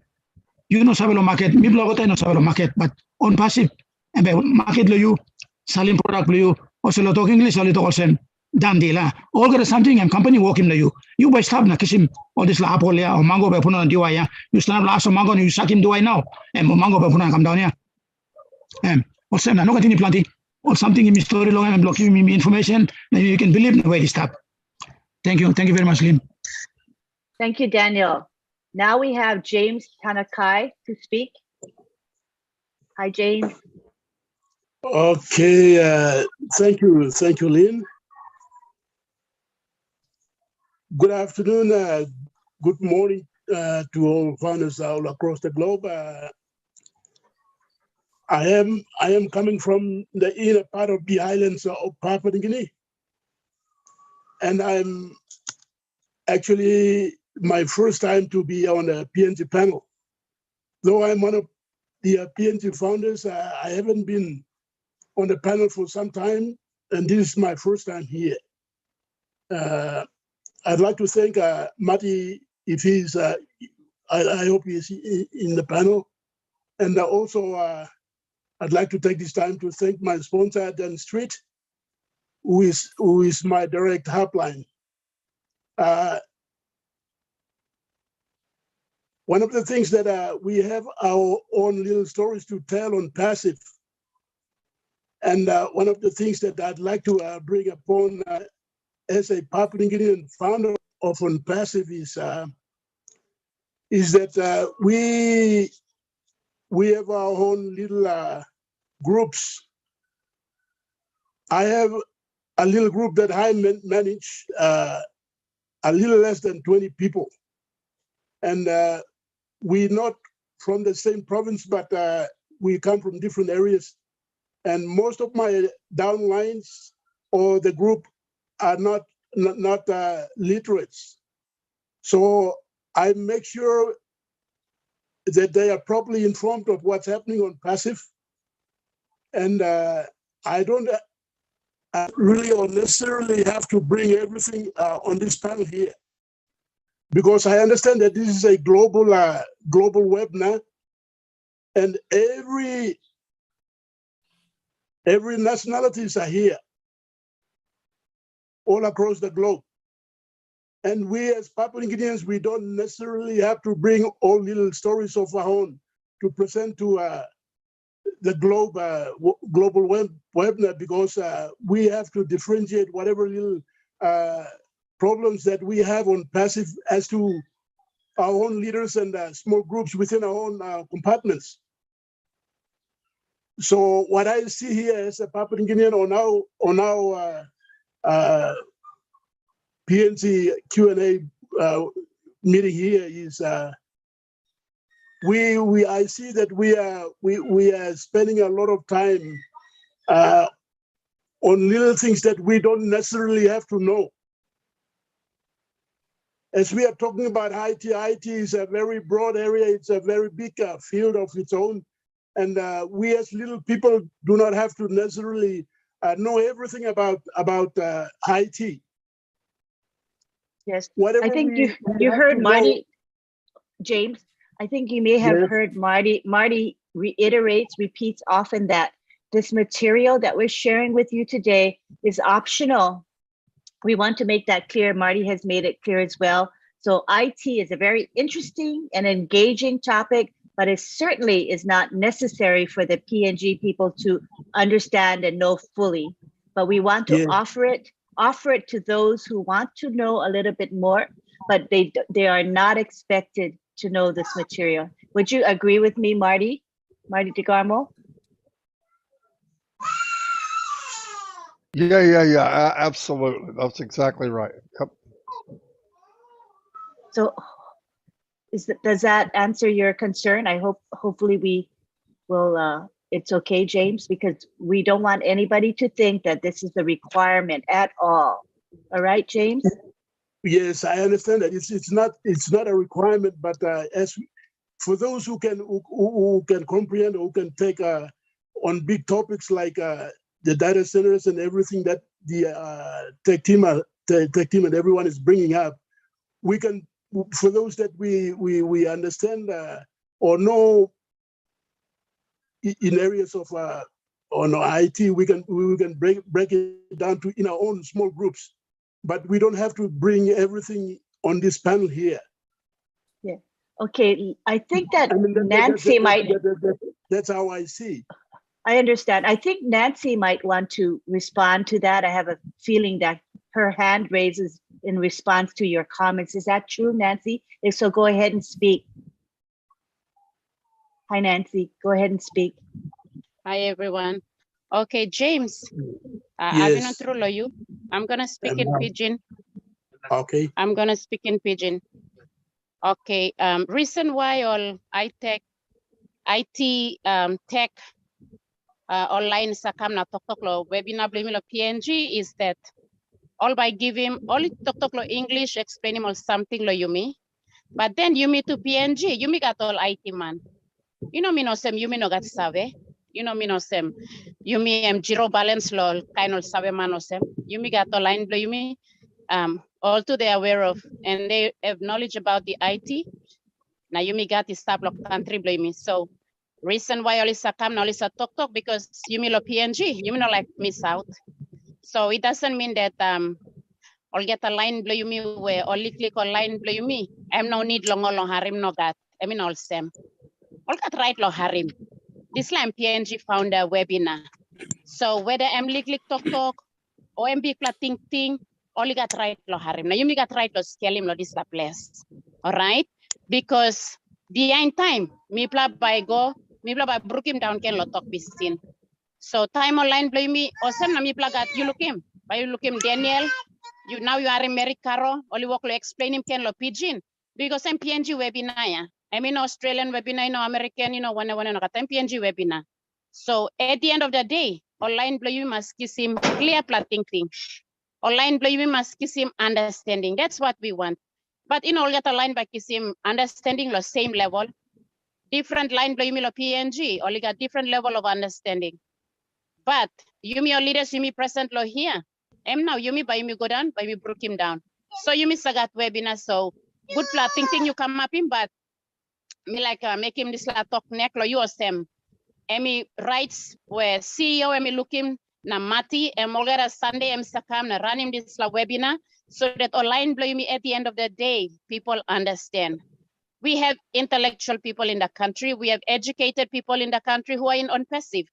Speaker 3: you know Savelo market, people got no Savelo market, but on passive and market you selling product you also talk English, or little also done deal. All got something and company walking you. You by stop na kisim all this la apolia or mango by puna diwaya. You stand last of mango and you suck him do I now. And mango by puna come down here. Also no continue planting or something in my story long and blocking me information, then you can believe the way they stop. Thank you. Thank you very much, Lynn.
Speaker 2: Thank you, Daniel. Now we have James Tanakai to speak. Hi, James.
Speaker 12: Okay, thank you, Lynn. Good afternoon, good morning to all founders all across the globe. I am coming from the inner part of the islands of Papua New Guinea, and I'm actually my first time to be on a PNG panel. Though I'm one of the PNG founders, I haven't been on the panel for some time, and this is my first time here. I'd like to thank Matti if he's, I hope he's in the panel. And also, I'd like to take this time to thank my sponsor, Dan Street, who is my direct helpline. One of the things that we have our own little stories to tell on Passive. And one of the things that I'd like to bring upon as a Papua New Guinean founder of ONPASSIVE is that we have our own little groups. I have a little group that I manage, a little less than 20 people. And we're not from the same province, but we come from different areas. And most of my downlines or the group are not literates. So I make sure that they are properly informed of what's happening on Passive. And I don't really or necessarily have to bring everything on this panel here, because I understand that this is a global webinar, and every nationalities are here all across the globe. And we as Papua New Guineans, we don't necessarily have to bring all little stories of our own to present to the global webinar, because we have to differentiate whatever little problems that we have on Passive as to our own leaders and small groups within our own compartments. So what I see here as a Papua New Guinean on our PNC Q&A meeting here is I see that we are spending a lot of time on little things that we don't necessarily have to know. As we are talking about IT is a very broad area. It's a very big field of its own. And we as little people do not have to necessarily know everything about IT.
Speaker 2: Yes,
Speaker 12: Whatever
Speaker 2: I think you heard Marty. James, I think you may have
Speaker 12: Yes.
Speaker 2: heard Marty repeats often that this material that we're sharing with you today is optional. We want to make that clear. Marty has made it clear as well. So IT is a very interesting and engaging topic, but it certainly is not necessary for the P&G people to understand and know fully. But we want to
Speaker 12: Yeah.
Speaker 2: offer it to those who want to know a little bit more, but they are not expected to know this material. Would you agree with me, Marty? Marty DeGarmo?
Speaker 1: Yeah, absolutely. That's exactly right. Yep.
Speaker 2: So does that answer your concern? I hopefully we will, it's okay, James, because we don't want anybody to think that this is the requirement at all. All right, James?
Speaker 12: Yes, I understand that it's not a requirement, but as for those who can comprehend or who can take on big topics like the data centers and everything that the tech team and everyone is bringing up, we can, for those that we understand or know in areas of on IT, we can break it down to in our own small groups, but we don't have to bring everything on this panel here.
Speaker 2: Yeah. Okay. I think that
Speaker 12: I mean,
Speaker 2: Nancy might.
Speaker 12: That's how I see.
Speaker 2: I understand. I think Nancy might want to respond to that. I have a feeling that her hand raises in response to your comments. Is that true, Nancy? If so, go ahead and speak. Hi, Nancy. Go ahead and speak.
Speaker 13: Hi, everyone. Okay, James.
Speaker 12: Yes.
Speaker 13: I'm going to speak in Pidgin.
Speaker 12: Okay.
Speaker 13: I'm going to speak in Pidgin. Okay. Reason why all IT tech online sakam na tok lo webinar blimilo PNG is that all by giving only tok lo English explain him something lo Yumi, but then Yumi to PNG Yumi got all IT man. You know me no sem Yumi no got save. You know me no sem Yumi zero balance lo kind of save man no sem Yumi got all line lo Yumi all to they aware of and they have knowledge about the IT. Now Yumi got this tab lo country blaming so. Reason why Olisa come now Olisa talk because you mean PNG, you mean like miss out. So it doesn't mean that I'll get a line blue you me where only click on line blue you me. I'm no need long harim no gat. I mean all same. All got right lo harim. This line PNG found a webinar. So whether I'm click talk or MB ting only got right lo harim. Now you me got right lo scale him lo this la place. All right? Because the end time, me pla by go. Me bla by broke him down ken lo talk bisin. So time online blame me or sem na me pla got you look him. By you look him Daniel. You now you are in Mary Caro. Only work lo explain him ken lo pidgin. Because I'm PNG webinar ya. I mean Australian webinar, no American, one no PNG webinar. So at the end of the day, online blame must kiss him clear plotting thing. Online blame must kiss him understanding. That's what we want. But all get a line by kiss him understanding the same level. Different line blame me PNG, only got different level of understanding. But you me your leaders, you me present law here. Now you me by me go down, by me broke him down. So you me sagat webinar, so good flat thinking you come up in, but me like make him this la talk neck lo you or sem. Emi rights where CEO emi look him na mati and molgara Sunday em sakam na run him this la webinar so that online blame me at the end of the day, people understand. We have intellectual people in the country. We have educated people in the country who are in ONPASSIVE.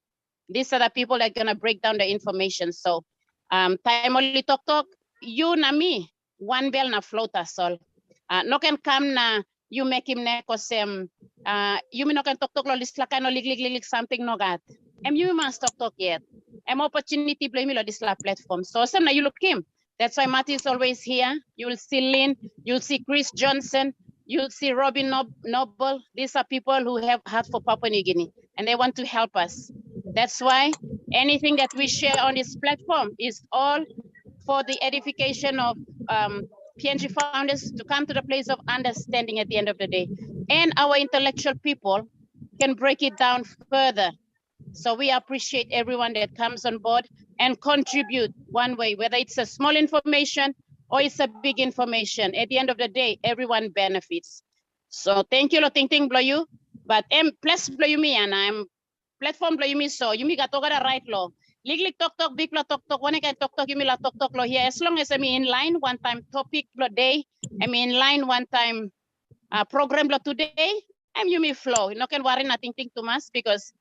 Speaker 13: These are the people that are going to break down the information. So, time only talk, you na me, one bell na float us all. No can come na, you make him neko sem, you me no can talk lo lisla no lig something no gat. You must talk yet. Opportunity blame lo this la platform. So, sem na you look him. That's why Matty is always here. You will see Lynn, you'll see Chris Johnson, you'll see Robin Noble. These are people who have heart for Papua New Guinea, and they want to help us. That's why anything that we share on this platform is all for the edification of PNG founders to come to the place of understanding at the end of the day. And our intellectual people can break it down further. So we appreciate everyone that comes on board and contribute one way, whether it's a small information or it's a big information. At the end of the day, everyone benefits. So thank you lo ting ting blow you, but plus blow you me and I'm platform blow you me so you me got to get right law. Legally talk big la talk when I talk you me la talk law here as long as I'm in line one time topic blow day I'm in line one time program blow today I'm you me flow you no can worry nothing think too much because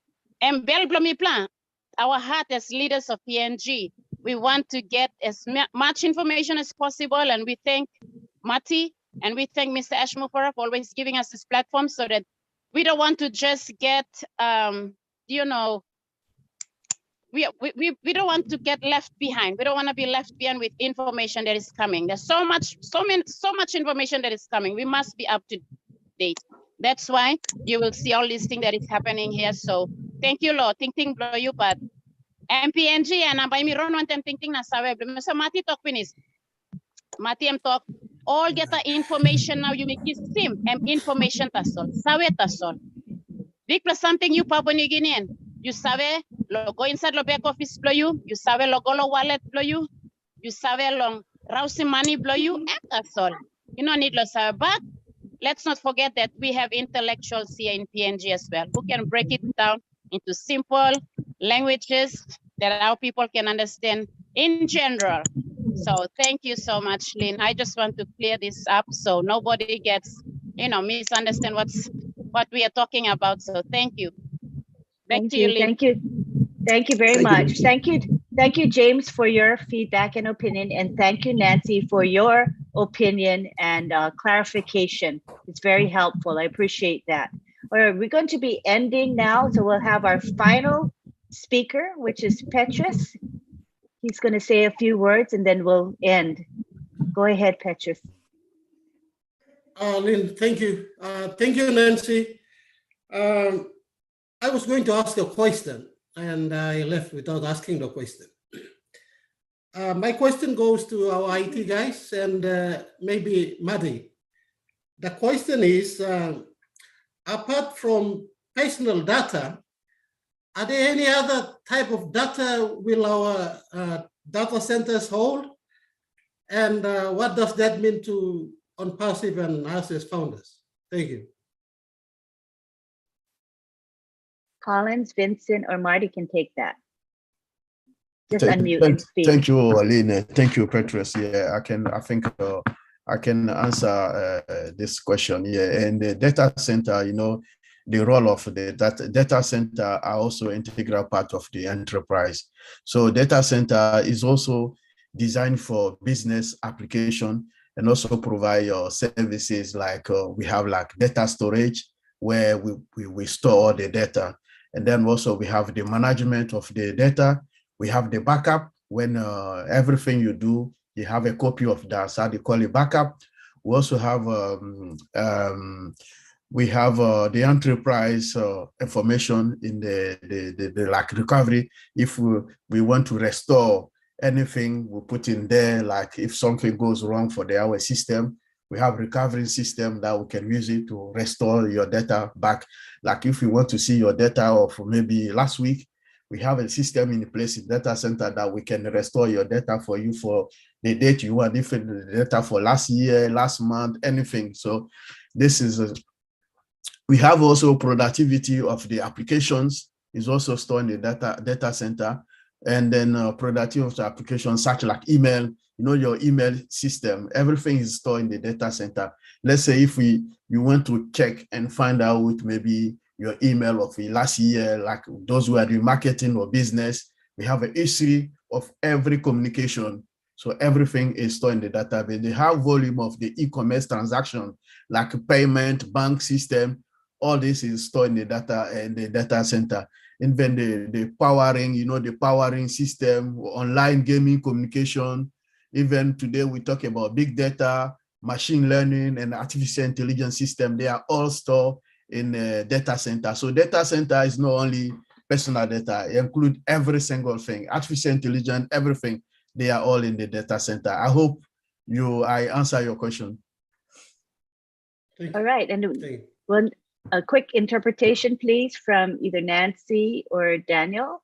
Speaker 13: I'm bell blow me plan our heart as leaders of PNG we want to get as much information as possible and we thank Mati and we thank Mr. Ashmo for always giving us this platform so that we don't want to just get you know we don't want to get left behind. We don't want to be left behind with information that is coming. There's so much information that is coming. We must be up to date. That's why you will see all this thing that is happening here. So thank you, Lord. Think blow you, but MPNG and by me run one time think na sawe. So Mati talk finish. Mati talk. All get the information now. You make it sim and information tasol. Sawe tasol. Big plus something you Papua New Guinean. You sabe lo go inside the back office blow you sabe lo go lo wallet blow you sabe long rousing money blow you that's all. You don't need lo sabe, but let's not forget that we have intellectuals here in PNG as well who can break it down into simple languages that our people can understand in general. So thank you so much, Lynn. I just want to clear this up so nobody gets, misunderstand what we are talking about. So thank you. Back to you, Lynn.
Speaker 2: Thank you. Thank you very much. Thank you, James, for your feedback and opinion. And thank you, Nancy, for your opinion and clarification. It's very helpful. I appreciate that. All right, we're going to be ending now. So we'll have our final speaker, which is Petrus. He's going to say a few words and then we'll end. Go ahead, Petrus.
Speaker 10: Lynn, thank you. Thank you, Nancy. I was going to ask a question and I left without asking the question. My question goes to our IT guys and maybe Madi. The question is, apart from personal data, are there any other type of data will our data centers hold? And what does that mean to ONPASSIVE and us as founders? Thank you.
Speaker 2: Collins, Vincent, or Marty can take that. Just unmute and speak.
Speaker 6: Thank you, Aline. Thank you, Petrus. Yeah, I think I can answer this question. Yeah, and the data center, the role of the data center are also integral part of the enterprise. So data center is also designed for business application and also provide your services like we have like data storage where we store all the data. And then also we have the management of the data. We have the backup when everything you do, you have a copy of that. So they call it backup. We also have the enterprise information in the like recovery. If we want to restore anything, we put in there. Like if something goes wrong for our system, we have recovery system that we can use it to restore your data back. Like if you want to see your data of maybe last week, we have a system in place in data center that we can restore your data for you for the date you want, if the data for last year, last month, anything. So this is, we have also productivity of the applications is also stored in the data center. And then productivity of the applications such like email, your email system, everything is stored in the data center. Let's say if you want to check and find out maybe your email of last year, like those who are doing marketing or business, we have a history of every communication. So everything is stored in the database. The high volume of the e-commerce transaction, like payment, bank system, all this is stored in the data and the data center. Even the powering, the powering system, online gaming communication. Even today we talk about big data, machine learning, and artificial intelligence system. They are all stored in a data center. So data center is not only personal data, it includes every single thing, artificial intelligence, everything. They are all in the data center. I hope I answer your question.
Speaker 2: All right, and a quick interpretation, please, from either Nancy or Daniel,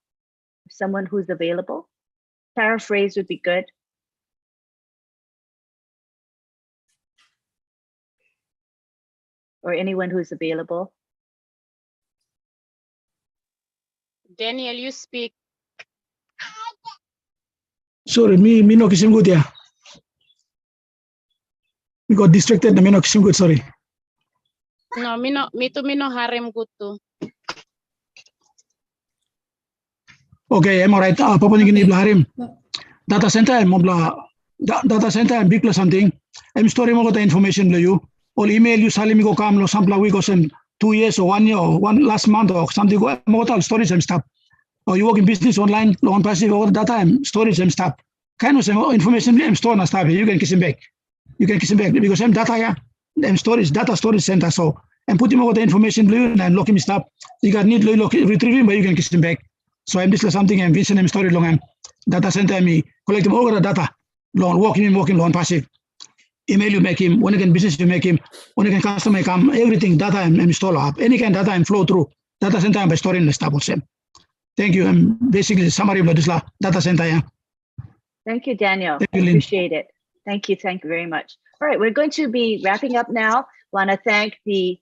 Speaker 2: someone who's available. Paraphrase would be good. or anyone who's available.
Speaker 13: Daniel, you speak.
Speaker 3: Sorry, me no kisim good ya. We got distracted. Me no kisim good. Sorry.
Speaker 13: No, me no harem gutu.
Speaker 3: Okay, I'm alright. Papua New Guinea harim. Data center, data center, I'm big plus something. I'm storing more the information to you. Or email you, salim go come, no sample we go send 2 years or 1 year or one last month or something. Go more storage and stuff. Or you work in business online, on passive or data and storage and stuff. Kind of some information I'm storing and stuff. You can kiss him back. You can kiss him back because I'm data, yeah. I'm storage, data storage center. So I'm putting more the information to you and locking stuff. You got need to retrieve him, but you can kiss him back. So I'm this something I'm Vincent, I'm story long data center me collecting all the data. Loan working loan passive. Email you make him, when you can business you make him, when you can customer come, everything data I'm install up. Any kind of data I'm flow through. Data center I'm storing the stuff also. Thank you. I'm basically summary of this data center. Yeah.
Speaker 2: Thank you, Daniel.
Speaker 3: Thank you, Lynn.
Speaker 2: Appreciate it. Thank you very much. All right, we're going to be wrapping up now. Want to thank the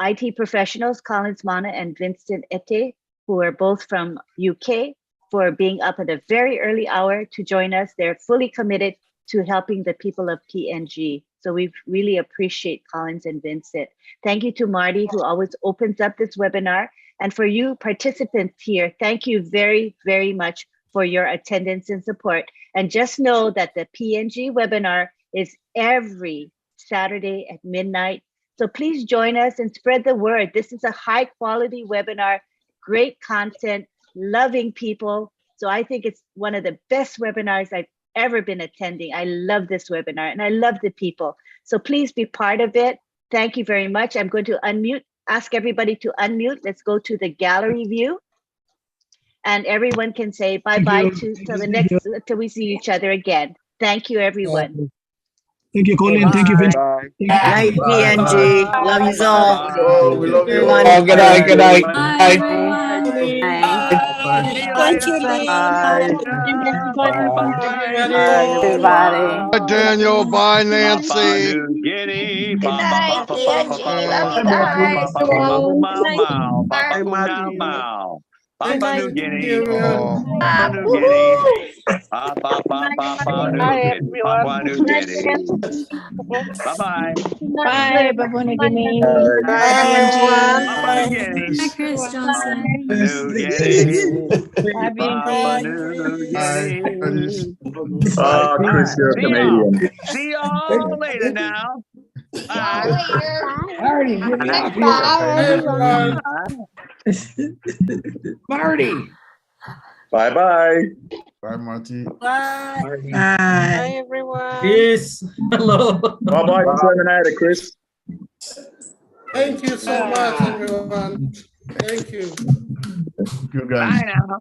Speaker 2: IT professionals, Collins Mana and Vincent Ete, who are both from UK, for being up at a very early hour to join us. They're fully committed to helping the people of PNG. So we really appreciate Collins and Vincent. Thank you to Marty, who always opens up this webinar. And for you participants here, thank you very, very much for your attendance and support. And just know that the PNG webinar is every Saturday at midnight. So please join us and spread the word. This is a high quality webinar, great content, loving people. So I think it's one of the best webinars I've ever been attending. I love this webinar and I love the people. So please be part of it. Thank you very much. I'm going to ask everybody to unmute. Let's go to the gallery view. And everyone can say bye-bye till we see each other again. Thank you, everyone.
Speaker 3: Thank you, Colin. Thank you, Vince.
Speaker 14: Night, PNG. Love you all.
Speaker 6: We love you all.
Speaker 5: Oh, good night. Good night.
Speaker 9: Bye,
Speaker 5: Bye.
Speaker 9: everyone.
Speaker 14: Bye.
Speaker 15: Thank you, Lynn.
Speaker 14: Bye.
Speaker 11: Bye.
Speaker 14: Everybody.
Speaker 1: Bye, Daniel. Bye,
Speaker 16: Papua
Speaker 1: Nancy.
Speaker 16: New Guinea.
Speaker 2: Good night, PNG. Love you guys.
Speaker 15: Good night.
Speaker 11: Bye,
Speaker 16: Papua
Speaker 11: Marty.
Speaker 10: Good
Speaker 16: New
Speaker 10: night. Thank
Speaker 16: Guinea.
Speaker 10: you, everyone.
Speaker 1: Oh.
Speaker 16: Papua New Guinea.
Speaker 4: Bye, everyone.
Speaker 16: Papua New Guinea. Bye-bye.
Speaker 15: Bye.
Speaker 4: Papua New Guinea.
Speaker 15: Bye,
Speaker 10: Bye,
Speaker 15: PNG.
Speaker 10: everyone.
Speaker 16: Papua New Guinea.
Speaker 9: Hi, Chris Johnson.
Speaker 16: New Guinea.
Speaker 4: Bye,
Speaker 16: Papua
Speaker 4: PNG.
Speaker 16: New
Speaker 6: Bye.
Speaker 16: Guinea. All
Speaker 6: Bye.
Speaker 16: right.
Speaker 17: Chris, you're
Speaker 16: See y'all.
Speaker 17: Canadian.
Speaker 16: See y'all later now. Bye.
Speaker 14: Marty, give me off here.
Speaker 10: Bye, everyone.
Speaker 14: Marty.
Speaker 17: Bye-bye.
Speaker 6: Bye, Marty.
Speaker 15: Bye.
Speaker 14: Marty.
Speaker 15: Bye, everyone.
Speaker 14: Peace. Hello.
Speaker 17: Bye-bye, Terminator, Chris.
Speaker 10: Thank you so much, everyone. Thank you.
Speaker 6: Thank you, guys.
Speaker 16: Bye now.